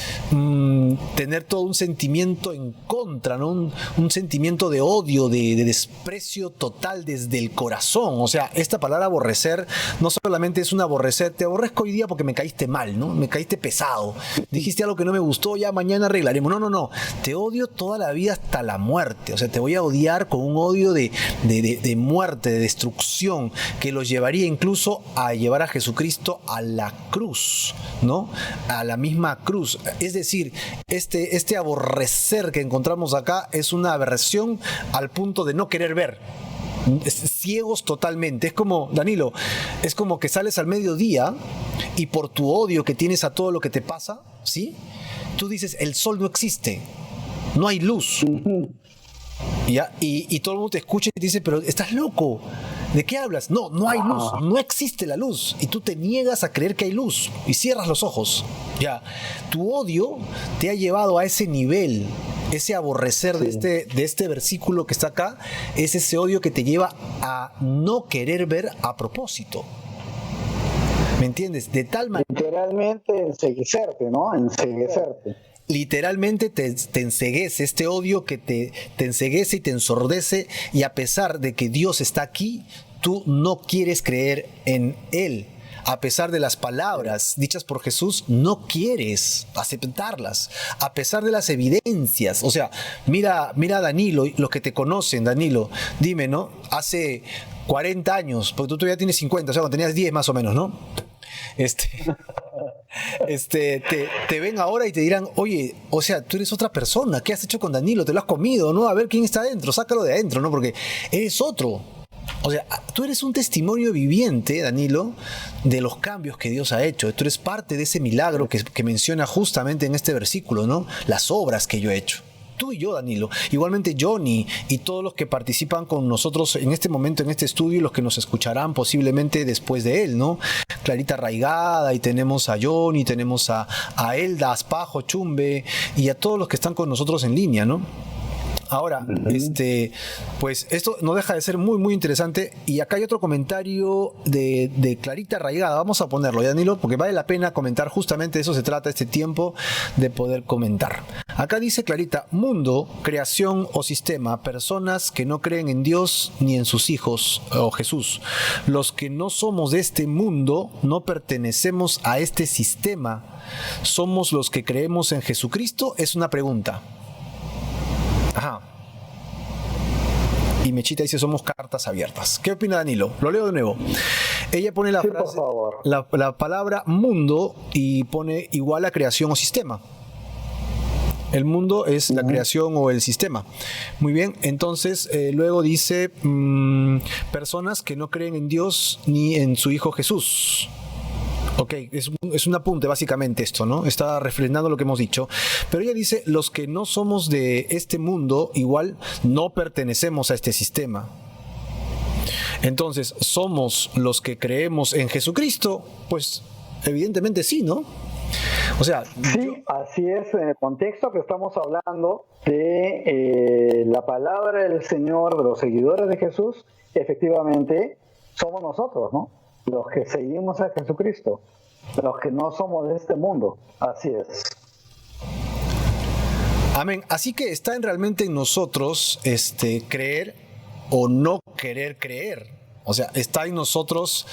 tener todo un sentimiento en contra, ¿no? Un sentimiento de odio, de desprecio total desde el corazón. O sea, esta palabra aborrecer no solamente es un aborrecer, te aborrezco hoy día porque me caíste mal, ¿no? Me caíste pesado, dijiste algo que no me gustó, listo, ya mañana arreglaremos. No, no, no. Te odio toda la vida hasta la muerte. O sea, te voy a odiar con un odio de muerte, de destrucción, que los llevaría incluso a llevar a Jesucristo a la cruz, ¿no? A la misma cruz. Es decir, este aborrecer que encontramos acá es una aberración al punto de no querer ver. Ciegos totalmente. Es como, Danilo, es como que sales al mediodía y por tu odio que tienes a todo lo que te pasa, ¿sí? Tú dices, el sol no existe, no hay luz. ¿Ya? Y todo el mundo te escucha y te dice, pero estás loco, ¿de qué hablas? No, no hay luz, no existe la luz. Y tú te niegas a creer que hay luz y cierras los ojos. Ya, tu odio te ha llevado a ese nivel. Ese aborrecer de este versículo que está acá es ese odio que te lleva a no querer ver a propósito. ¿Me entiendes? De tal manera... Literalmente enceguecerte, ¿no? Enceguecerte. Literalmente te enceguece, este odio que te enceguece y te ensordece, y a pesar de que Dios está aquí, tú no quieres creer en Él. A pesar de las palabras dichas por Jesús, no quieres aceptarlas. A pesar de las evidencias. O sea, mira a Danilo, los que te conocen, Danilo, dime, ¿no? Hace 40 años, porque tú todavía tienes 50, o sea, cuando tenías 10 más o menos, ¿no? Te ven ahora y te dirán, oye, o sea, tú eres otra persona, ¿qué has hecho con Danilo? ¿Te lo has comido, no? A ver quién está adentro, sácalo de adentro, ¿no? Porque eres otro. O sea, tú eres un testimonio viviente, Danilo, de los cambios que Dios ha hecho. Tú eres parte de ese milagro que menciona justamente en este versículo, ¿no? Las obras que yo he hecho. Tú y yo, Danilo. Igualmente Johnny y todos los que participan con nosotros en este momento, en este estudio, y los que nos escucharán posiblemente después de él, ¿no? Clarita Raigada, y tenemos a Johnny, tenemos a Elda, Aspajo, Chumbe, y a todos los que están con nosotros en línea, ¿no? Ahora, pues esto no deja de ser muy, muy interesante. Y acá hay otro comentario de Clarita Raigada. Vamos a ponerlo, Danilo, porque vale la pena comentar. Justamente de eso se trata este tiempo, de poder comentar. Acá dice Clarita: mundo, creación o sistema, personas que no creen en Dios ni en sus hijos o Jesús. Los que no somos de este mundo, no pertenecemos a este sistema. ¿Somos los que creemos en Jesucristo? Es una pregunta. Ajá. Y Mechita dice, somos cartas abiertas. ¿Qué opina Danilo? Lo leo de nuevo. Ella pone la frase, la palabra mundo, y pone igual a creación o sistema. El mundo es la creación o el sistema. Muy bien, entonces luego dice personas que no creen en Dios ni en su Hijo Jesús. Ok, es un apunte básicamente esto, ¿no? Está refrendando lo que hemos dicho. Pero ella dice, los que no somos de este mundo, igual no pertenecemos a este sistema. Entonces, ¿somos los que creemos en Jesucristo? Pues evidentemente sí, ¿no? O sea... Sí, así es, en el contexto que estamos hablando de la palabra del Señor, de los seguidores de Jesús, efectivamente somos nosotros, ¿no? Los que seguimos a Jesucristo, los que no somos de este mundo. Así es. Amén. Así que está realmente en nosotros creer o no querer creer. O sea, está en nosotros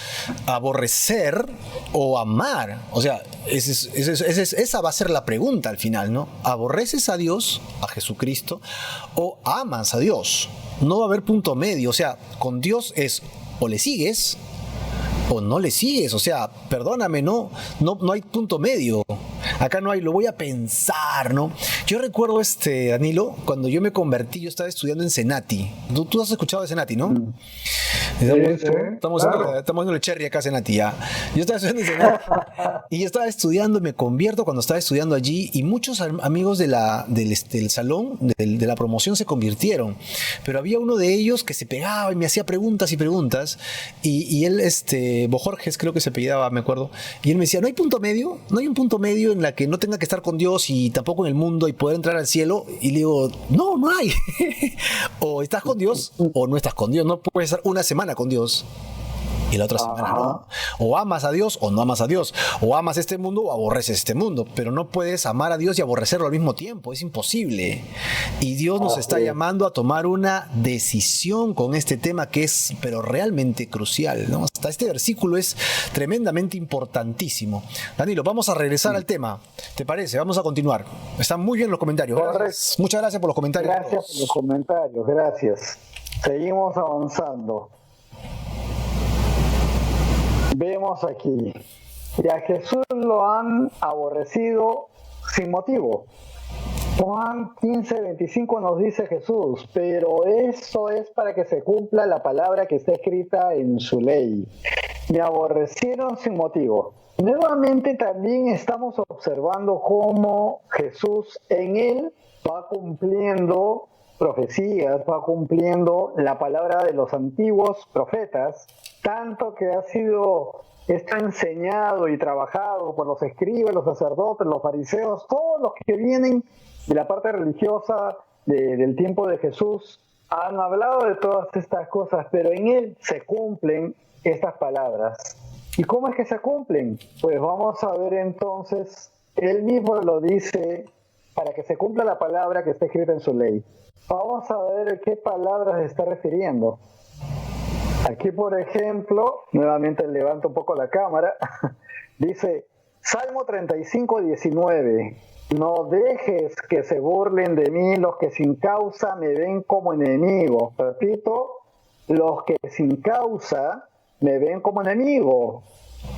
aborrecer o amar. O sea, esa va a ser la pregunta al final, ¿no? ¿Aborreces a Dios, a Jesucristo, o amas a Dios? No va a haber punto medio. O sea, con Dios es o le sigues o no le sigues. O sea, perdóname, no hay punto medio. Acá no hay, lo voy a pensar, ¿no? Yo recuerdo, Danilo, cuando yo me convertí, yo estaba estudiando en Senati. Tú has escuchado de Senati, ¿no? Estamos dándole cherry acá a Senati, ya. Yo estaba estudiando en Senati y yo estaba estudiando, me convierto cuando estaba estudiando allí, y muchos amigos del salón, de la promoción, se convirtieron. Pero había uno de ellos que se pegaba y me hacía preguntas y preguntas, y él, Bojorges creo que se apellidaba, me acuerdo, y él me decía, ¿no hay punto medio? ¿No hay un punto medio en la que no tenga que estar con Dios y tampoco en el mundo y poder entrar al cielo? Y le digo, no hay. O estás con Dios o no estás con Dios. No puedes estar una semana con Dios. y la otra semana no. O amas a Dios o no amas a Dios. O amas este mundo o aborreces este mundo. Pero no puedes amar a Dios y aborrecerlo al mismo tiempo. Es imposible. Y Dios nos está llamando a tomar una decisión con este tema que es, pero realmente crucial, ¿no? Hasta este versículo es tremendamente importantísimo. Danilo, vamos a regresar al tema. ¿Te parece? Vamos a continuar. Están muy bien los comentarios. Gracias. Muchas gracias por los comentarios. Gracias por los comentarios. Gracias. Seguimos avanzando. Vemos aquí, y a Jesús lo han aborrecido sin motivo. Juan 15:25 nos dice Jesús, pero eso es para que se cumpla la palabra que está escrita en su ley. Me aborrecieron sin motivo. Nuevamente también estamos observando cómo Jesús en él va cumpliendo profecías, va cumpliendo la palabra de los antiguos profetas, tanto que ha sido esto enseñado y trabajado por los escribas, los sacerdotes, los fariseos, todos los que vienen de la parte religiosa del tiempo de Jesús, han hablado de todas estas cosas, pero en él se cumplen estas palabras. ¿Y cómo es que se cumplen? Pues vamos a ver entonces, él mismo lo dice, para que se cumpla la palabra que está escrita en su ley. Vamos a ver a qué palabras se está refiriendo. Aquí, por ejemplo, nuevamente levanto un poco la cámara, dice, Salmo 35:19, no dejes que se burlen de mí los que sin causa me ven como enemigo. Repito, los que sin causa me ven como enemigo,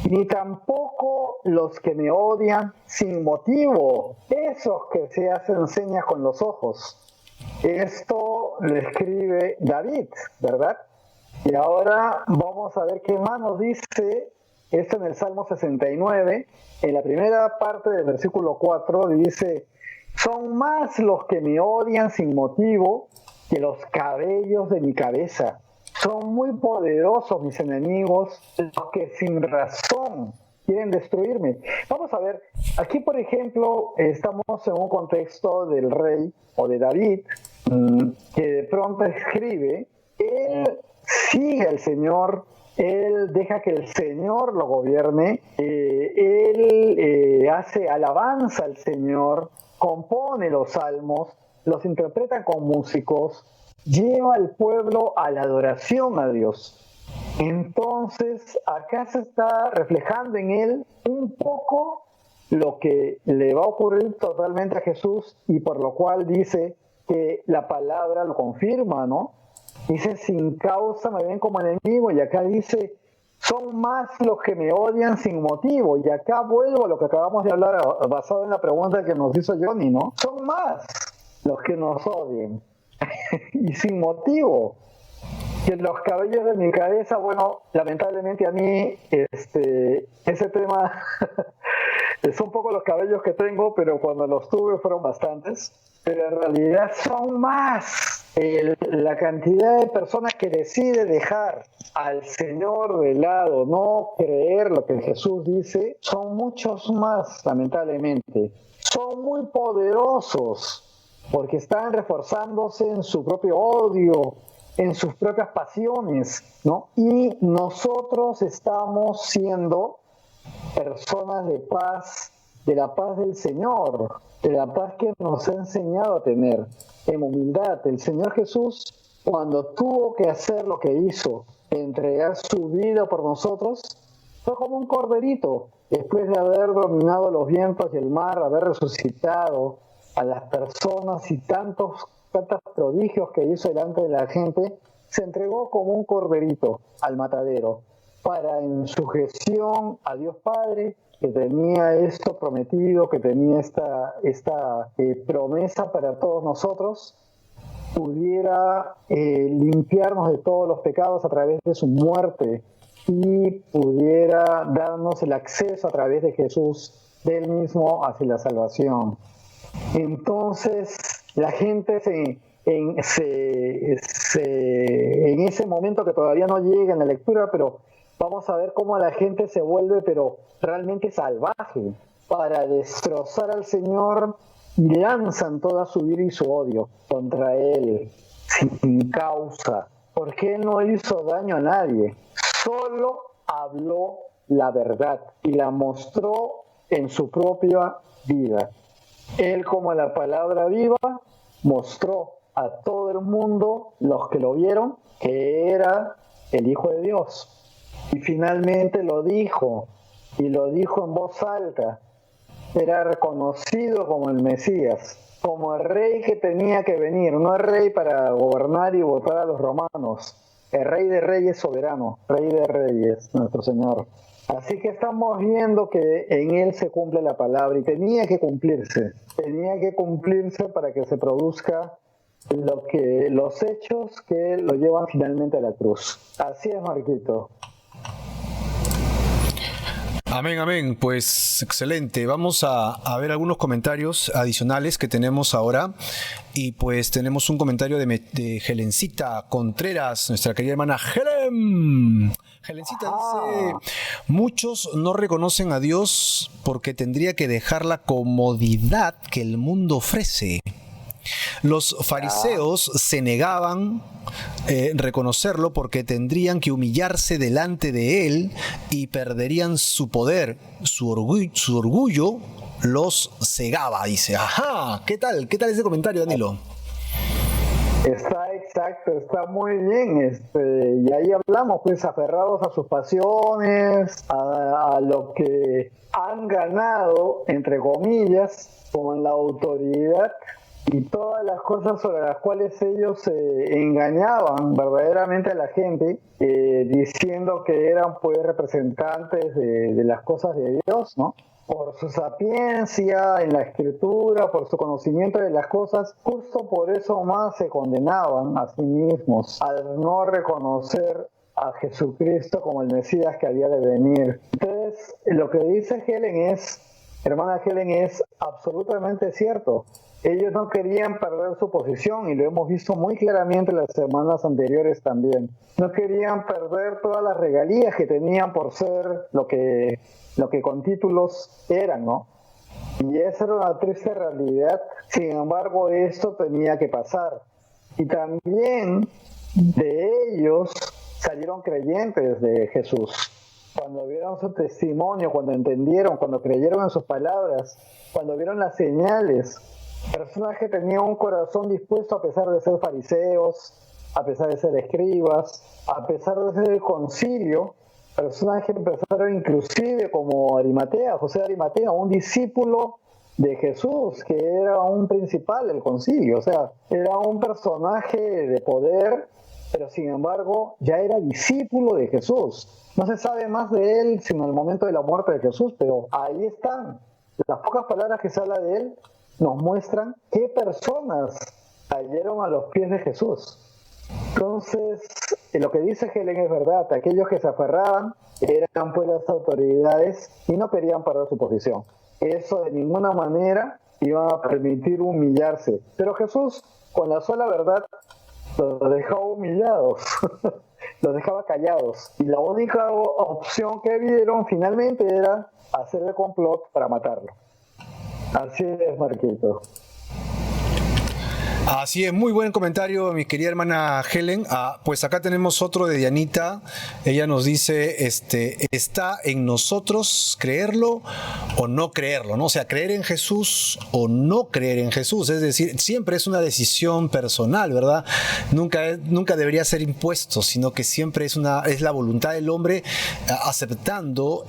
ni tampoco los que me odian sin motivo, esos que se hacen señas con los ojos. Esto lo escribe David, ¿verdad? Y ahora vamos a ver qué más nos dice esto en el Salmo 69. En la primera parte del versículo 4 dice, son más los que me odian sin motivo que los cabellos de mi cabeza. Son muy poderosos mis enemigos, los que sin razón quieren destruirme. Vamos a ver, aquí por ejemplo estamos en un contexto del rey o de David, que de pronto escribe, él sigue al Señor, él deja que el Señor lo gobierne, él hace alabanza al Señor, compone los salmos, los interpreta con músicos, lleva al pueblo a la adoración a Dios. Entonces, acá se está reflejando en él un poco lo que le va a ocurrir totalmente a Jesús y por lo cual dice que la palabra lo confirma, ¿no? Dice, sin causa me ven como enemigo, y acá dice, son más los que me odian sin motivo, y acá vuelvo a lo que acabamos de hablar basado en la pregunta que nos hizo Johnny, ¿no? Son más los que nos odian y sin motivo. Que los cabellos de mi cabeza, bueno, lamentablemente a mí ese tema son pocos los cabellos que tengo, pero cuando los tuve fueron bastantes, pero en realidad son más la cantidad de personas que decide dejar al Señor de lado, no creer lo que Jesús dice, son muchos más, lamentablemente. Son muy poderosos porque están reforzándose en su propio odio, en sus propias pasiones, ¿no? Y nosotros estamos siendo personas de paz, de la paz del Señor, de la paz que nos ha enseñado a tener en humildad. El Señor Jesús, cuando tuvo que hacer lo que hizo, entregar su vida por nosotros, fue como un corderito, después de haber dominado los vientos y el mar, haber resucitado a las personas y tantos prodigios que hizo delante de la gente, se entregó como un corderito al matadero para, en sujeción a Dios Padre, que tenía esto prometido, que tenía esta promesa para todos nosotros, pudiera limpiarnos de todos los pecados a través de su muerte y pudiera darnos el acceso a través de Jesús, de él mismo, hacia la salvación. Entonces, la gente en ese momento que todavía no llega en la lectura, pero vamos a ver cómo la gente se vuelve pero realmente salvaje para destrozar al Señor y lanzan toda su ira y su odio contra Él sin causa, porque Él no hizo daño a nadie, solo habló la verdad y la mostró en su propia vida. Él, como la palabra viva, mostró a todo el mundo, los que lo vieron, que era el Hijo de Dios. Y finalmente lo dijo, y lo dijo en voz alta. Era reconocido como el Mesías, como el rey que tenía que venir, no el rey para gobernar y votar a los romanos, el rey de reyes soberano, rey de reyes, nuestro Señor. Así que estamos viendo que en él se cumple la palabra y tenía que cumplirse para que se produzca los hechos que lo llevan finalmente a la cruz. Así es, Marquito. Amén, amén. Pues excelente. Vamos a ver algunos comentarios adicionales que tenemos ahora. Y pues tenemos un comentario de Helencita Contreras, nuestra querida hermana Helen. Helencita dice: muchos no reconocen a Dios porque tendría que dejar la comodidad que el mundo ofrece. Los fariseos se negaban reconocerlo porque tendrían que humillarse delante de él y perderían su poder. Su orgullo los cegaba, dice. Ajá, ¿qué tal ese comentario, Danilo? Está exacto, está muy bien. Y ahí hablamos, pues, aferrados a sus pasiones, a lo que han ganado, entre comillas, con la autoridad y todas las cosas sobre las cuales ellos engañaban verdaderamente a la gente, diciendo que eran, pues, representantes de las cosas de Dios, ¿no? Por su sapiencia en la escritura, por su conocimiento de las cosas, justo por eso más se condenaban a sí mismos, al no reconocer a Jesucristo como el Mesías que había de venir. Entonces, lo que dice hermana Helen, es absolutamente cierto. Ellos no querían perder su posición y lo hemos visto muy claramente las semanas anteriores también. No querían perder todas las regalías que tenían por ser lo que con títulos eran, ¿no? Y esa era una triste realidad. Sin embargo, esto tenía que pasar. Y también de ellos salieron creyentes de Jesús. Cuando vieron su testimonio, cuando entendieron, cuando creyeron en sus palabras, cuando vieron las señales, personas que tenían un corazón dispuesto a pesar de ser fariseos, a pesar de ser escribas, a pesar de ser el concilio, personas que empezaron inclusive como Arimatea, José de Arimatea, un discípulo de Jesús, que era un principal del concilio, o sea, era un personaje de poder, pero sin embargo ya era discípulo de Jesús. No se sabe más de él sino en el momento de la muerte de Jesús, pero ahí están. Las pocas palabras que se habla de él nos muestran qué personas cayeron a los pies de Jesús. Entonces, lo que dice Helen es verdad. Aquellos que se aferraban eran, pues, las autoridades y no querían perder su posición. Eso de ninguna manera iba a permitir humillarse. Pero Jesús, con la sola verdad, los dejaba humillados, los dejaba callados. Y la única opción que vieron finalmente era hacer el complot para matarlo. Así es, Marquito. Así es, muy buen comentario, mi querida hermana Helen. Pues acá tenemos otro de Dianita. Ella nos dice, está en nosotros creerlo o no creerlo, ¿no? O sea, creer en Jesús o no creer en Jesús. Es decir, siempre es una decisión personal, ¿verdad? Nunca debería ser impuesto, sino que siempre es la voluntad del hombre aceptando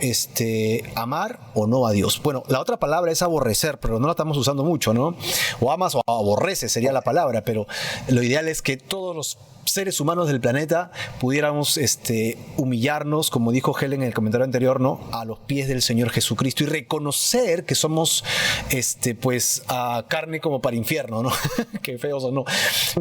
amar o no a Dios. Bueno, la otra palabra es aborrecer, pero no la estamos usando mucho, ¿no? O amas o aborreces sería la palabra, pero lo ideal es que todos los seres humanos del planeta pudiéramos humillarnos, como dijo Helen en el comentario anterior, ¿no? A los pies del Señor Jesucristo y reconocer que somos carne como para infierno, ¿no? Qué feos o no,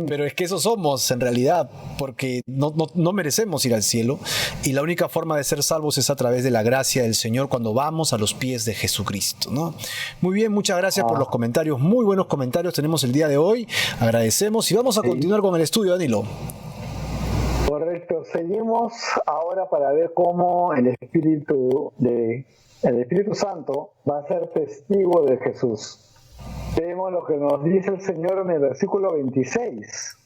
pero es que eso somos en realidad, porque no merecemos ir al cielo y la única forma de ser salvos es a través de la gracia del Señor cuando vamos a los pies de Jesucristo, ¿no? Muy bien, muchas gracias por los comentarios, muy buenos comentarios tenemos el día de hoy, agradecemos y vamos a continuar con el estudio, Danilo. Correcto, seguimos ahora para ver cómo el Espíritu Santo va a ser testigo de Jesús. Vemos lo que nos dice el Señor en el versículo 26.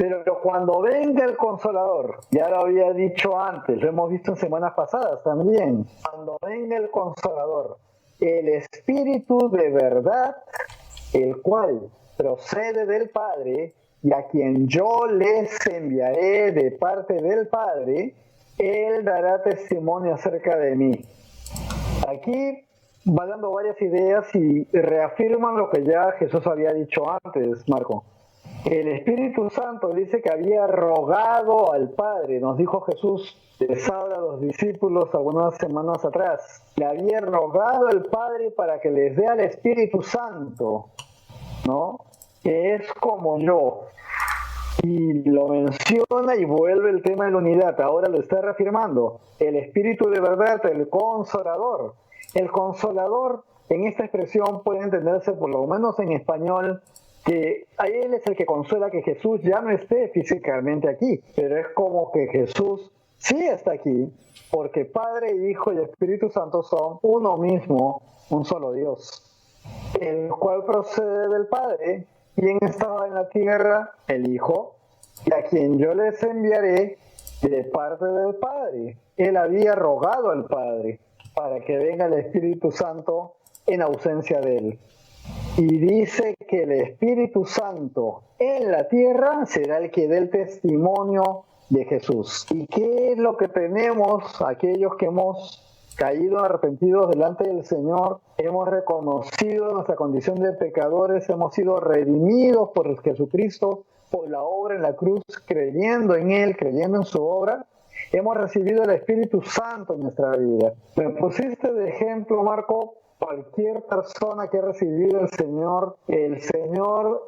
Pero cuando venga el Consolador, ya lo había dicho antes, lo hemos visto en semanas pasadas también, cuando venga el Consolador, el Espíritu de verdad, el cual procede del Padre, y a quien yo les enviaré de parte del Padre, Él dará testimonio acerca de mí. Aquí va dando varias ideas y reafirman lo que ya Jesús había dicho antes, Marco. El Espíritu Santo dice que había rogado al Padre, nos dijo Jesús, les habla a los discípulos algunas semanas atrás, le había rogado al Padre para que les dé al Espíritu Santo, ¿no? Que es como yo. Y lo menciona y vuelve el tema de la unidad, ahora lo está reafirmando. El Espíritu de verdad, el Consolador. El Consolador, en esta expresión puede entenderse, por lo menos en español, que a Él es el que consuela que Jesús ya no esté físicamente aquí, pero es como que Jesús sí está aquí, porque Padre, Hijo y Espíritu Santo son uno mismo, un solo Dios, el cual procede del Padre. ¿Quién estaba en la tierra? El Hijo, y a quien yo les enviaré de parte del Padre. Él había rogado al Padre para que venga el Espíritu Santo en ausencia de Él. Y dice que el Espíritu Santo en la tierra será el que dé el testimonio de Jesús. ¿Y qué es lo que tenemos aquellos que hemos caído arrepentidos delante del Señor? Hemos reconocido nuestra condición de pecadores, hemos sido redimidos por Jesucristo, por la obra en la cruz, creyendo en Él, creyendo en su obra. Hemos recibido el Espíritu Santo en nuestra vida. Me pusiste de ejemplo, Marco, cualquier persona que ha recibido el Señor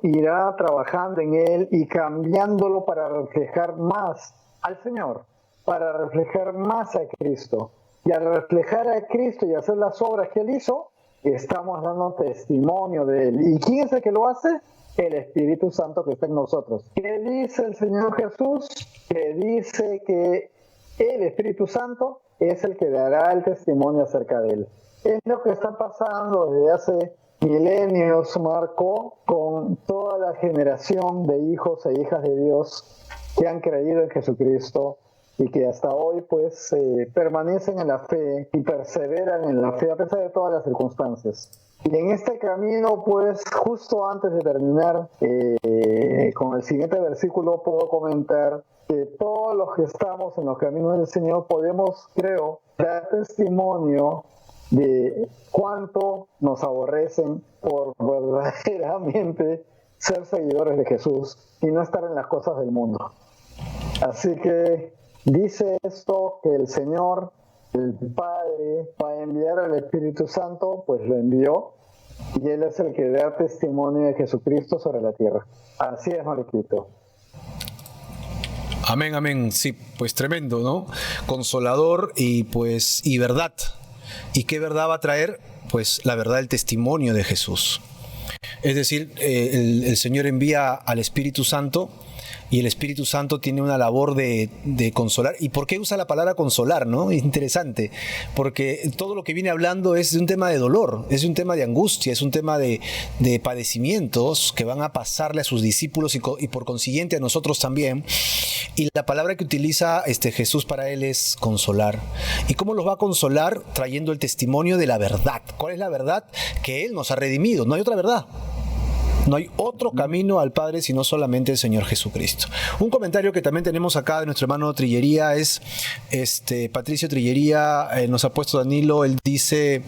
irá trabajando en él y cambiándolo para reflejar más al Señor, para reflejar más a Cristo. Y al reflejar a Cristo y hacer las obras que Él hizo, estamos dando testimonio de Él. ¿Y quién es el que lo hace? El Espíritu Santo que está en nosotros. ¿Qué dice el Señor Jesús? Que dice que el Espíritu Santo es el que dará el testimonio acerca de Él. Es lo que está pasando desde hace milenios, Marco, con toda la generación de hijos e hijas de Dios que han creído en Jesucristo y que hasta hoy pues permanecen en la fe y perseveran en la fe a pesar de todas las circunstancias. Y en este camino pues justo antes de terminar con el siguiente versículo puedo comentar que todos los que estamos en los caminos del Señor podemos, creo, dar testimonio de cuánto nos aborrecen por verdaderamente ser seguidores de Jesús y no estar en las cosas del mundo. Así que dice esto, que el Señor, el Padre, va a enviar al Espíritu Santo, pues lo envió, y Él es el que da testimonio de Jesucristo sobre la tierra. Así es, Mariquito. Amén, amén. Sí, pues tremendo, ¿no? Consolador y verdad. ¿Y qué verdad va a traer? Pues la verdad, el testimonio de Jesús. Es decir, el Señor envía al Espíritu Santo y el Espíritu Santo tiene una labor de consolar. ¿Y por qué usa la palabra consolar, no? Es interesante, porque todo lo que viene hablando es de un tema de dolor, es de un tema de angustia, es un tema de padecimientos que van a pasarle a sus discípulos y por consiguiente a nosotros también. Y la palabra que utiliza Jesús para él es consolar. ¿Y cómo los va a consolar? Trayendo el testimonio de la verdad. ¿Cuál es la verdad? Que Él nos ha redimido, no hay otra verdad. No hay otro camino al Padre sino solamente el Señor Jesucristo. Un comentario que también tenemos acá de nuestro hermano Trillería es, Patricio Trillería nos ha puesto Danilo, él dice,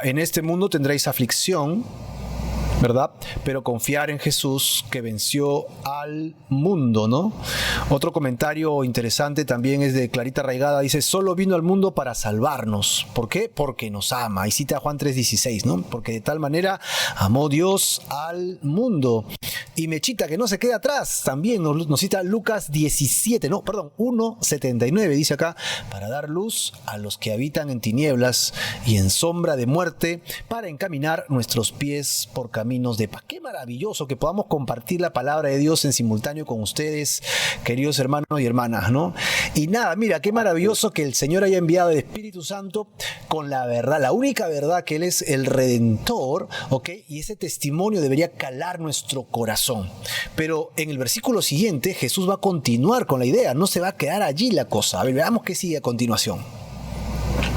en este mundo tendréis aflicción, ¿verdad? Pero confiar en Jesús que venció al mundo, ¿no? Otro comentario interesante también es de Clarita Raigada, dice, solo vino al mundo para salvarnos. ¿Por qué? Porque nos ama. Y cita Juan 3:16, ¿no? Porque de tal manera amó Dios al mundo. Y Mechita, que no se queda atrás, también nos cita Lucas 1:79, dice acá, para dar luz a los que habitan en tinieblas y en sombra de muerte, para encaminar nuestros pies por camino caminos de paz. Qué maravilloso que podamos compartir la palabra de Dios en simultáneo con ustedes, queridos hermanos y hermanas, ¿no? Y nada, mira, qué maravilloso que el Señor haya enviado el Espíritu Santo con la verdad, la única verdad, que Él es el Redentor, ¿ok? Y ese testimonio debería calar nuestro corazón. Pero en el versículo siguiente, Jesús va a continuar con la idea, no se va a quedar allí la cosa. A ver, veamos qué sigue a continuación.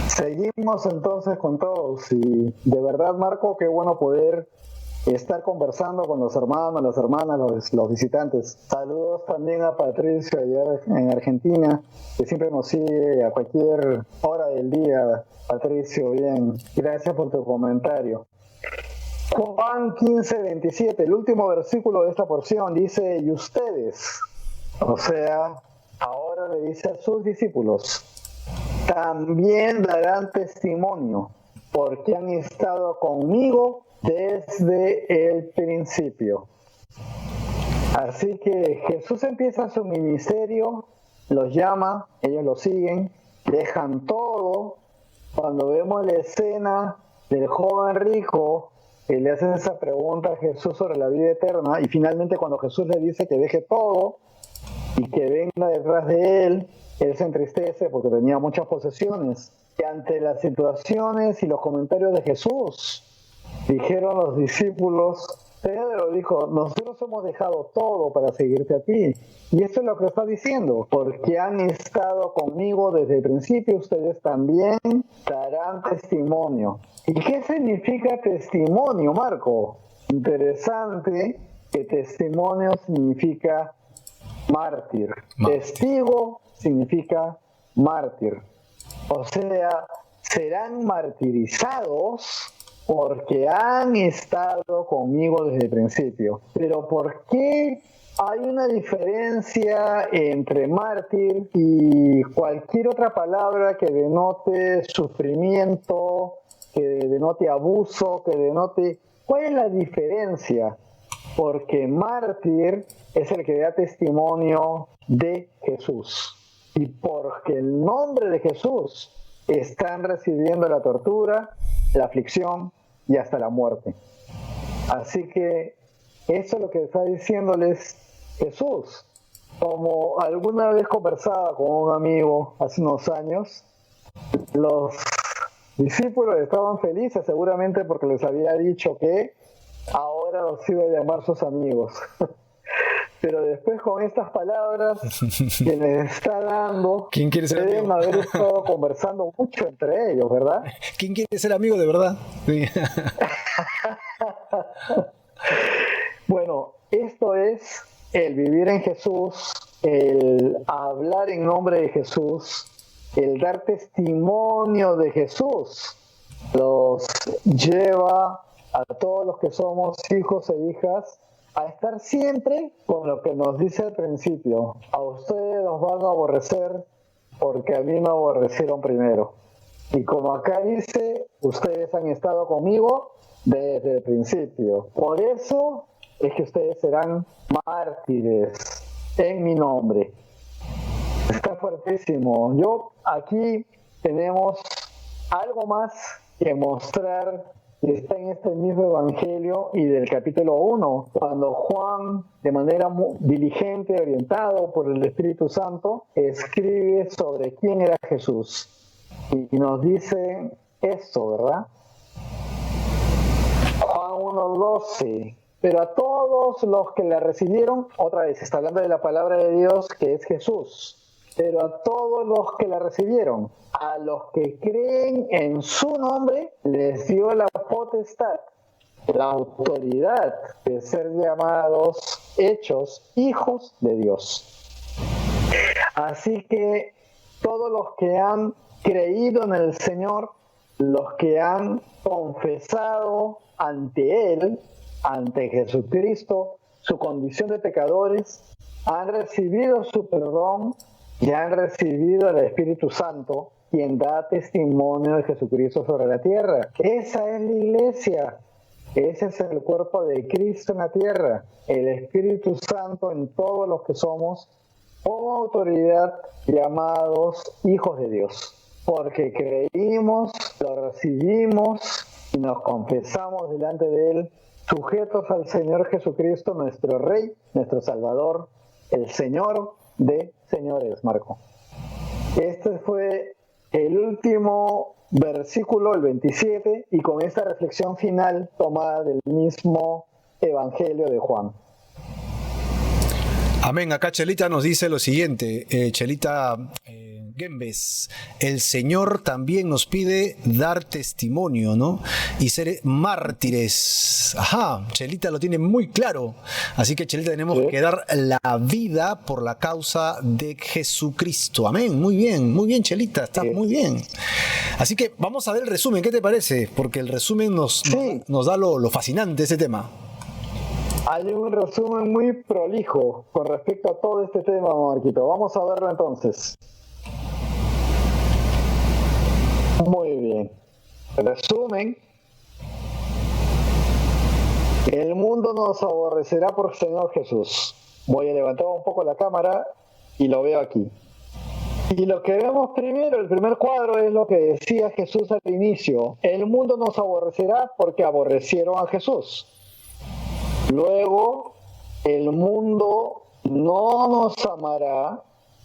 Seguimos entonces con todos, y de verdad, Marco, qué bueno poder estar conversando con los hermanos, las hermanas, los visitantes. Saludos también a Patricio allá en Argentina, que siempre nos sigue a cualquier hora del día. Patricio, bien, gracias por tu comentario. Juan 15:27, el último versículo de esta porción, dice: y ustedes, o sea, ahora le dice a sus discípulos, también darán testimonio, porque han estado conmigo desde el principio. Así que Jesús empieza su ministerio, los llama, ellos lo siguen, dejan todo. Cuando vemos la escena del joven rico, que le hace esa pregunta a Jesús sobre la vida eterna, y finalmente cuando Jesús le dice que deje todo y que venga detrás de él se entristece porque tenía muchas posesiones. Y ante las situaciones y los comentarios de Jesús, dijeron los discípulos, Pedro dijo, nosotros hemos dejado todo para seguirte a ti. Y eso es lo que está diciendo, porque han estado conmigo desde el principio, ustedes también darán testimonio. ¿Y qué significa testimonio, Marco? Interesante que testimonio significa mártir. Testigo significa mártir. O sea, serán martirizados porque han estado conmigo desde el principio. Pero ¿por qué hay una diferencia entre mártir y cualquier otra palabra que denote sufrimiento, que denote abuso, que denote... ¿Cuál es la diferencia? Porque mártir es el que da testimonio de Jesús. Y porque el nombre de Jesús están recibiendo la tortura, la aflicción y hasta la muerte. Así que eso es lo que está diciéndoles Jesús. Como alguna vez conversaba con un amigo hace unos años, los discípulos estaban felices seguramente porque les había dicho que ahora los iba a llamar sus amigos. Pero después con estas palabras que les está dando, ¿quién quiere ser deben amigo? haber estado conversando mucho entre ellos, ¿verdad? ¿Quién quiere ser amigo de verdad? Sí. Bueno, esto es el vivir en Jesús, el hablar en nombre de Jesús, el dar testimonio de Jesús. Los lleva a todos los que somos hijos e hijas a estar siempre con lo que nos dice al principio. A ustedes los van a aborrecer porque a mí me aborrecieron primero. Y como acá dice, ustedes han estado conmigo desde el principio. Por eso es que ustedes serán mártires en mi nombre. Está fuertísimo. Aquí tenemos algo más que mostrar. Está en este mismo Evangelio y del capítulo 1, cuando Juan, de manera muy diligente, orientado por el Espíritu Santo, escribe sobre quién era Jesús. Y nos dice esto, ¿verdad? Juan 1:12. Pero a todos los que la recibieron, otra vez, está hablando de la palabra de Dios que es Jesús. Pero a todos los que la recibieron, a los que creen en su nombre, les dio la potestad, la autoridad de ser llamados, hechos hijos de Dios. Así que todos los que han creído en el Señor, los que han confesado ante Él, ante Jesucristo, su condición de pecadores, han recibido su perdón y han recibido el Espíritu Santo, quien da testimonio de Jesucristo sobre la tierra. Esa es la iglesia. Ese es el cuerpo de Cristo en la tierra. El Espíritu Santo en todos los que somos, con autoridad, llamados hijos de Dios. Porque creímos, lo recibimos y nos confesamos delante de Él sujetos al Señor Jesucristo, nuestro Rey, nuestro Salvador, el Señor de señores, Marco. Este fue el último versículo, el 27, y con esta reflexión final tomada del mismo Evangelio de Juan. Amén. Acá Chelita nos dice lo siguiente, Chelita Gembes, el Señor también nos pide dar testimonio, ¿no? Y ser mártires. Ajá, Chelita lo tiene muy claro. Así que Chelita tenemos que dar la vida por la causa de Jesucristo. Amén, muy bien Chelita, está muy bien. Así que vamos a ver el resumen, ¿qué te parece? Porque el resumen nos da lo fascinante de ese tema. Hay un resumen muy prolijo con respecto a todo este tema, Marquito. Vamos a verlo entonces. Muy bien. Resumen. El mundo nos aborrecerá por el Señor Jesús. Voy a levantar un poco la cámara y lo veo aquí. Y lo que vemos primero, el primer cuadro, es lo que decía Jesús al inicio. El mundo nos aborrecerá porque aborrecieron a Jesús. Luego, el mundo no nos amará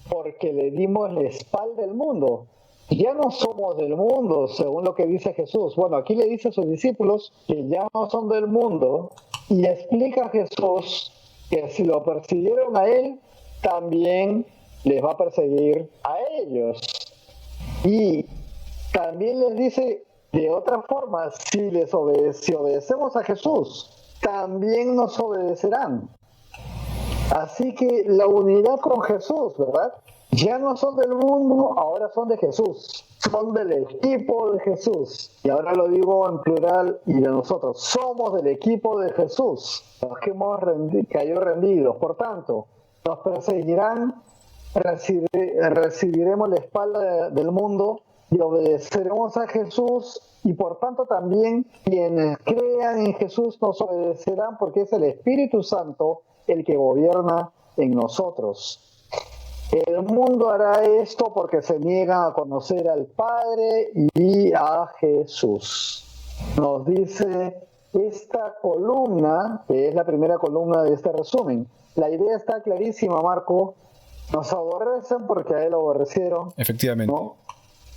porque le dimos la espalda al mundo. Ya no somos del mundo, según lo que dice Jesús. Bueno, aquí le dice a sus discípulos que ya no son del mundo, y explica a Jesús que si lo persiguieron a él, también les va a perseguir a ellos. Y también les dice de otra forma, si obedecemos a Jesús, también nos obedecerán. Así que la unidad con Jesús, ¿verdad? Ya no son del mundo, ahora son de Jesús. Son del equipo de Jesús. Y ahora lo digo en plural y de nosotros. Somos del equipo de Jesús, los que hemos caído rendidos. Por tanto, nos perseguirán, recibiremos la espalda del mundo y obedeceremos a Jesús, y por tanto también quienes crean en Jesús nos obedecerán, porque es el Espíritu Santo el que gobierna en nosotros. El mundo hará esto porque se niegan a conocer al Padre y a Jesús. Nos dice esta columna, que es la primera columna de este resumen. La idea está clarísima, Marco. Nos aborrecen porque a él lo aborrecieron. Efectivamente. ¿No?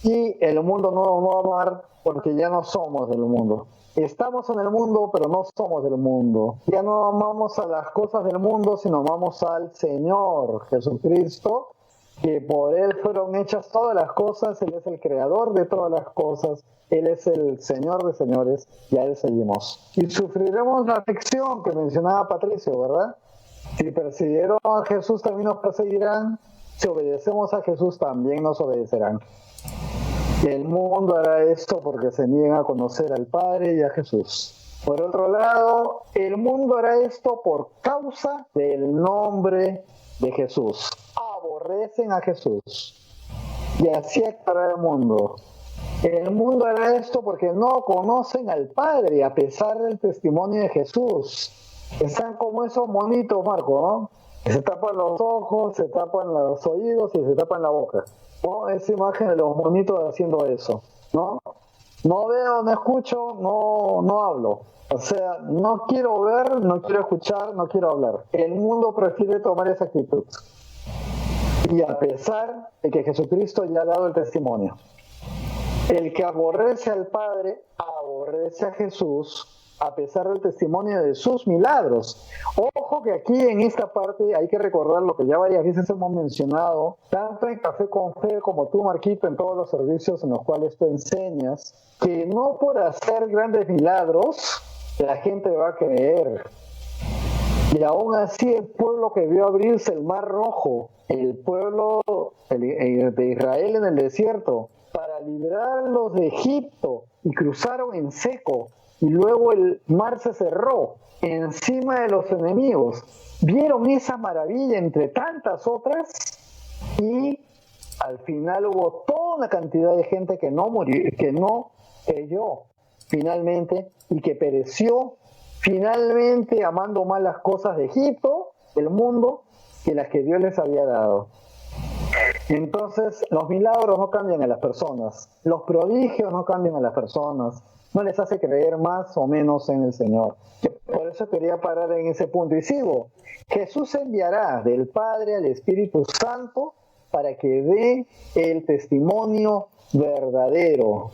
Y el mundo no nos va a amar porque ya no somos del mundo. Estamos en el mundo, pero no somos del mundo. Ya no amamos a las cosas del mundo, sino amamos al Señor Jesucristo, que por Él fueron hechas todas las cosas. Él es el creador de todas las cosas. Él es el Señor de señores, y a Él seguimos. Y sufriremos la aflicción que mencionaba Patricio, ¿verdad? Si persiguieron a Jesús, también nos perseguirán. Si obedecemos a Jesús, también nos obedecerán. El mundo hará esto porque se niega a conocer al Padre y a Jesús. Por otro lado, el mundo hará esto por causa del nombre de Jesús. Aborrecen a Jesús. Y así actuará el mundo. El mundo hará esto porque no conocen al Padre, a pesar del testimonio de Jesús. Están como esos monitos, Marco, ¿no? Se tapan los ojos, se tapan los oídos y se tapan la boca, ¿no? Esa imagen de los monitos haciendo eso, ¿no? No veo, no escucho, no hablo. O sea, no quiero ver, no quiero escuchar, no quiero hablar. El mundo prefiere tomar esa actitud. Y a pesar de que Jesucristo ya ha dado el testimonio. El que aborrece al Padre, aborrece a Jesús, a pesar del testimonio de sus milagros. Ojo que aquí en esta parte hay que recordar lo que ya varias veces hemos mencionado, tanto en Café con Fe como tú, Marquito, en todos los servicios en los cuales tú enseñas, que no por hacer grandes milagros la gente va a creer. Y aún así el pueblo que vio abrirse el Mar Rojo, el pueblo de Israel en el desierto, para librarlos de Egipto, y cruzaron en seco, y luego el mar se cerró encima de los enemigos. Vieron esa maravilla entre tantas otras, y al final hubo toda una cantidad de gente que no murió, que no creyó finalmente, y que pereció finalmente amando más las cosas de Egipto, el mundo, que las que Dios les había dado. Entonces, los milagros no cambian a las personas, los prodigios no cambian a las personas, no les hace creer más o menos en el Señor. Por eso quería parar en ese punto. Y sigo. Jesús enviará del Padre al Espíritu Santo para que dé el testimonio verdadero.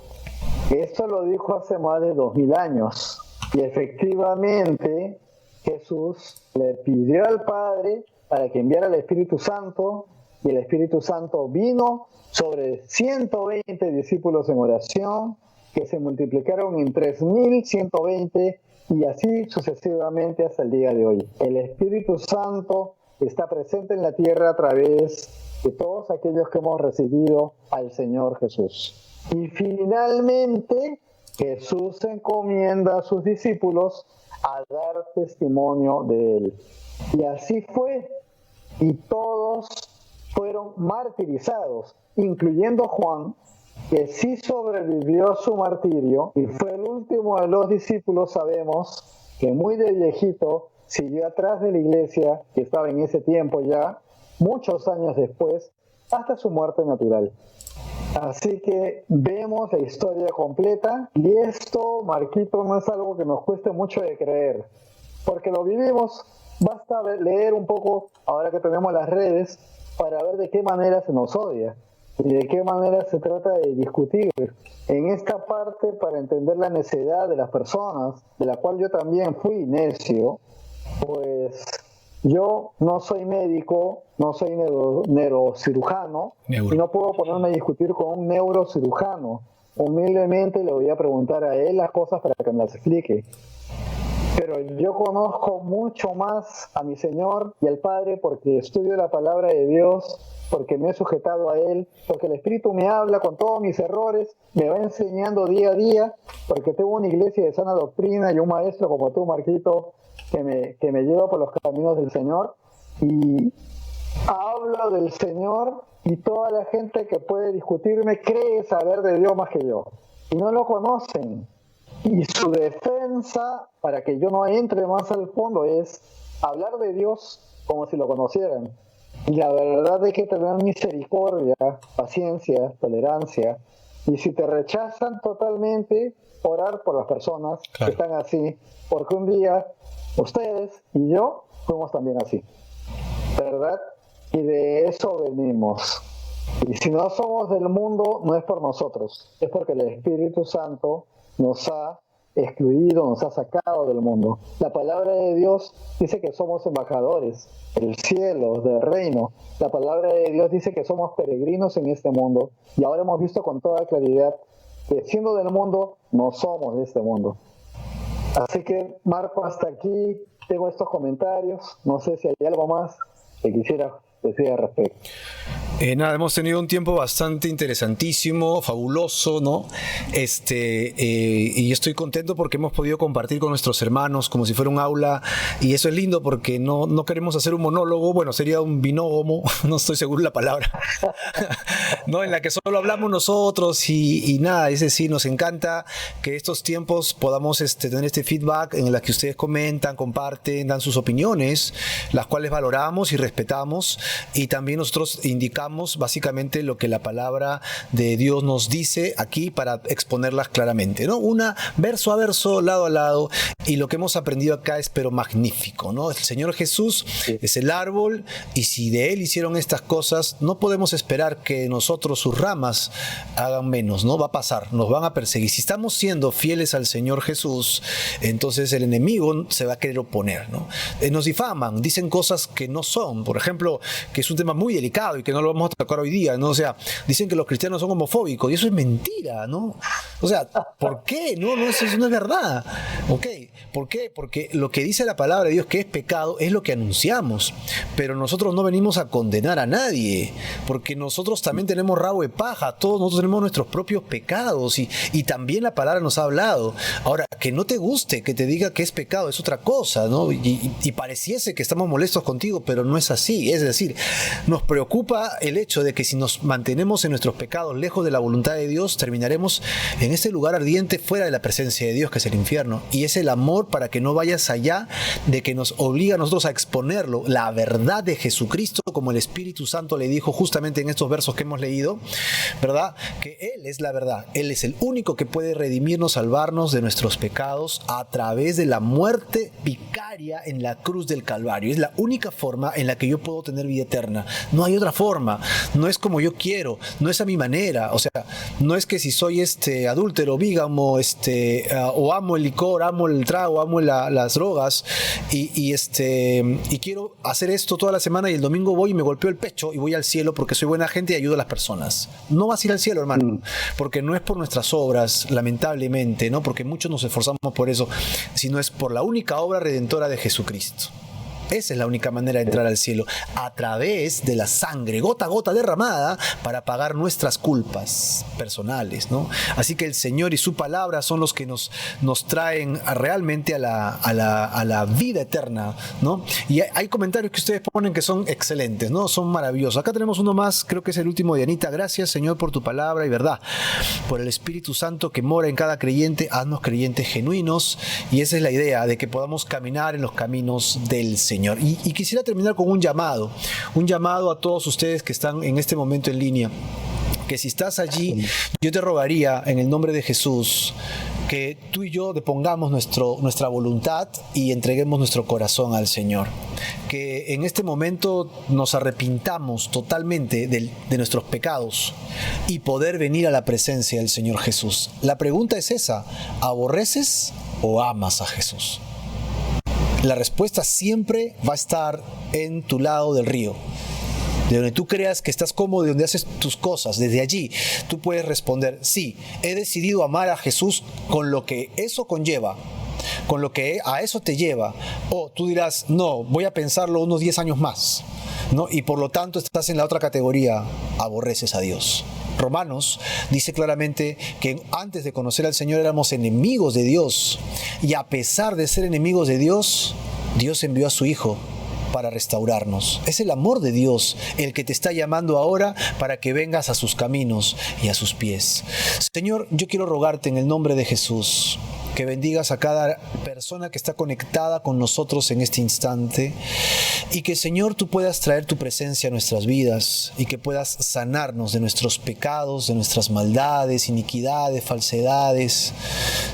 Esto lo dijo hace más de 2000 años. Y efectivamente, Jesús le pidió al Padre para que enviara al Espíritu Santo, y el Espíritu Santo vino sobre 120 discípulos en oración, que se multiplicaron en 3120, y así sucesivamente hasta el día de hoy. El Espíritu Santo está presente en la tierra a través de todos aquellos que hemos recibido al Señor Jesús. Y finalmente, Jesús encomienda a sus discípulos a dar testimonio de Él. Y así fue, y todos fueron martirizados, incluyendo Juan, que sí sobrevivió a su martirio y fue el último de los discípulos. Sabemos que muy de viejito siguió atrás de la iglesia, que estaba en ese tiempo ya, muchos años después, hasta su muerte natural. Así que vemos la historia completa, y esto, Marquito, no es algo que nos cueste mucho de creer, porque lo vivimos. Basta leer un poco, ahora que tenemos las redes, para ver de qué manera se nos odia y de qué manera se trata de discutir. En esta parte, para entender la necedad de las personas, de la cual yo también fui necio, pues yo no soy médico, no soy neurocirujano, y no puedo ponerme a discutir con un neurocirujano. Humildemente le voy a preguntar a él las cosas para que me las explique. Pero yo conozco mucho más a mi Señor y al Padre porque estudio la palabra de Dios, porque me he sujetado a Él, porque el Espíritu me habla con todos mis errores, me va enseñando día a día, porque tengo una iglesia de sana doctrina y un maestro como tú, Marquito, que me lleva por los caminos del Señor, y hablo del Señor, y toda la gente que puede discutirme cree saber de Dios más que yo, y no lo conocen. Y su defensa, para que yo no entre más al fondo, es hablar de Dios como si lo conocieran. Y la verdad es que tener misericordia, paciencia, tolerancia. Y si te rechazan totalmente, orar por las personas que están así. Porque un día ustedes y yo fuimos también así, ¿verdad? Y de eso venimos. Y si no somos del mundo, no es por nosotros, es porque el Espíritu Santo nos ha excluido, nos ha sacado del mundo. La palabra de Dios dice que somos embajadores del cielo, del reino. La palabra de Dios dice que somos peregrinos en este mundo, y ahora hemos visto con toda claridad que siendo del mundo, no somos de este mundo. Así que, Marco, hasta aquí tengo estos comentarios. No sé si hay algo más que quisiera decir al respecto. Nada, hemos tenido un tiempo bastante interesantísimo, fabuloso, ¿no? Y estoy contento porque hemos podido compartir con nuestros hermanos como si fuera un aula, y eso es lindo porque no queremos hacer un monólogo, bueno, sería un binógomo, no estoy seguro de la palabra, ¿no? En la que solo hablamos nosotros y nada, es decir, nos encanta que estos tiempos podamos tener este feedback en el que ustedes comentan, comparten, dan sus opiniones, las cuales valoramos y respetamos, y también nosotros indicamos básicamente lo que la palabra de Dios nos dice aquí para exponerlas claramente, ¿no? Una verso a verso, lado a lado, y lo que hemos aprendido acá es pero magnífico, ¿no? El Señor Jesús es el árbol, y si de Él hicieron estas cosas, no podemos esperar que nosotros, sus ramas, hagan menos, ¿no? Va a pasar, nos van a perseguir. Si estamos siendo fieles al Señor Jesús, entonces el enemigo se va a querer oponer, ¿no? Nos difaman, dicen cosas que no son, por ejemplo, que es un tema muy delicado y que no lo vamos a tocar hoy día, ¿no? O sea, dicen que los cristianos son homofóbicos, y eso es mentira, ¿no? O sea, ¿por qué? No, eso no es verdad. ¿Ok? ¿Por qué? Porque lo que dice la palabra de Dios que es pecado es lo que anunciamos, pero nosotros no venimos a condenar a nadie, porque nosotros también tenemos rabo de paja, todos nosotros tenemos nuestros propios pecados, y también la palabra nos ha hablado. Ahora, que no te guste, que te diga que es pecado, es otra cosa, ¿no? Y pareciese que estamos molestos contigo, pero no es así. Es decir, nos preocupa el hecho de que si nos mantenemos en nuestros pecados lejos de la voluntad de Dios, terminaremos en este lugar ardiente fuera de la presencia de Dios, que es el infierno. Y es el amor para que no vayas allá de que nos obliga a nosotros a exponerlo, la verdad de Jesucristo, como el Espíritu Santo le dijo justamente en estos versos que hemos leído, ¿verdad? Que Él es la verdad, Él es el único que puede redimirnos, salvarnos de nuestros pecados a través de la muerte vicaria en la cruz del Calvario. Es la única forma en la que yo puedo tener vida eterna. No hay otra forma, no es como yo quiero, no es a mi manera. O sea, no es que si soy adúltero, bígamo, o amo el licor, amo el trago, amo las drogas y quiero hacer esto toda la semana y el domingo voy y me golpeo el pecho y voy al cielo porque soy buena gente y ayudo a las personas. No vas a ir al cielo, hermano, porque no es por nuestras obras, lamentablemente, ¿no? Porque muchos nos esforzamos por eso, sino es por la única obra redentora de Jesucristo. Esa es la única manera de entrar al cielo, a través de la sangre, gota a gota derramada, para pagar nuestras culpas personales, ¿no? Así que el Señor y su palabra son los que nos traen realmente a la vida eterna, ¿no? Y hay comentarios que ustedes ponen que son excelentes, ¿no? Son maravillosos. Acá tenemos uno más, creo que es el último de Anita. Gracias, Señor, por tu palabra y verdad, por el Espíritu Santo que mora en cada creyente. Haznos creyentes genuinos, y esa es la idea, de que podamos caminar en los caminos del Señor. Y quisiera terminar con un llamado a todos ustedes que están en este momento en línea, que si estás allí, yo te rogaría en el nombre de Jesús que tú y yo depongamos nuestra voluntad y entreguemos nuestro corazón al Señor. Que en este momento nos arrepintamos totalmente de nuestros pecados y poder venir a la presencia del Señor Jesús. La pregunta es esa: ¿aborreces o amas a Jesús? La respuesta siempre va a estar en tu lado del río, de donde tú creas que estás cómodo, de donde haces tus cosas. Desde allí tú puedes responder: sí, he decidido amar a Jesús con lo que eso conlleva, con lo que a eso te lleva. O tú dirás: no, voy a pensarlo unos 10 años más, ¿no? Y por lo tanto estás en la otra categoría: aborreces a Dios. Romanos dice claramente que antes de conocer al Señor éramos enemigos de Dios, y a pesar de ser enemigos de Dios, Dios envió a su Hijo para restaurarnos. Es el amor de Dios el que te está llamando ahora para que vengas a sus caminos y a sus pies. Señor, yo quiero rogarte en el nombre de Jesús que bendigas a cada persona que está conectada con nosotros en este instante, y que, Señor, tú puedas traer tu presencia a nuestras vidas y que puedas sanarnos de nuestros pecados, de nuestras maldades, iniquidades, falsedades,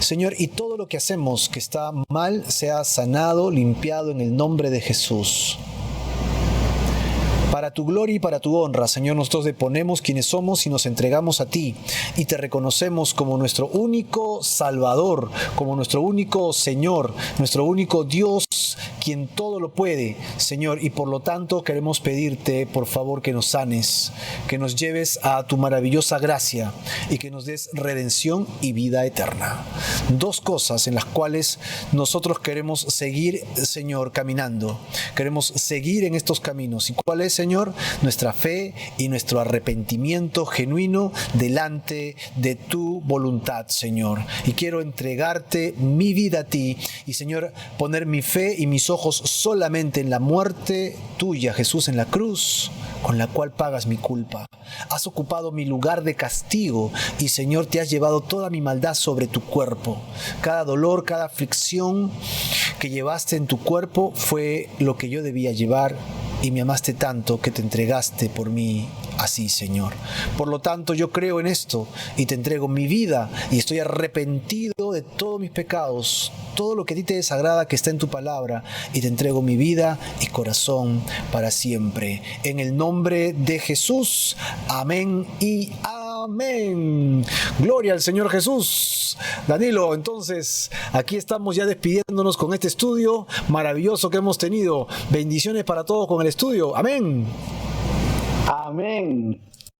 Señor, y todo lo que hacemos que está mal sea sanado, limpiado en el nombre de Jesús. Para tu gloria y para tu honra, Señor, nosotros deponemos quienes somos y nos entregamos a ti, y te reconocemos como nuestro único Salvador, como nuestro único Señor, nuestro único Dios, quien todo lo puede, Señor, y por lo tanto queremos pedirte, por favor, que nos sanes, que nos lleves a tu maravillosa gracia y que nos des redención y vida eterna. Dos cosas en las cuales nosotros queremos seguir, Señor, caminando. Queremos seguir en estos caminos. ¿Y cuál es, Señor? Nuestra fe y nuestro arrepentimiento genuino delante de tu voluntad, Señor. Y quiero entregarte mi vida a ti y, Señor, poner mi fe y mis ojos solamente en la muerte tuya, Jesús, en la cruz, con la cual pagas mi culpa. Has ocupado mi lugar de castigo y, Señor, te has llevado toda mi maldad sobre tu cuerpo. Cada dolor, cada aflicción que llevaste en tu cuerpo fue lo que yo debía llevar, y me amaste tanto que te entregaste por mí así, Señor. Por lo tanto, yo creo en esto y te entrego mi vida, y estoy arrepentido de todos mis pecados, todo lo que a ti te desagrada que está en tu palabra, y te entrego mi vida y corazón para siempre. En el nombre de Jesús. Amén y amén. Gloria al Señor Jesús. Danilo, entonces aquí estamos ya despidiéndonos con este estudio maravilloso que hemos tenido. Bendiciones para todos con el estudio. Amén. Amén.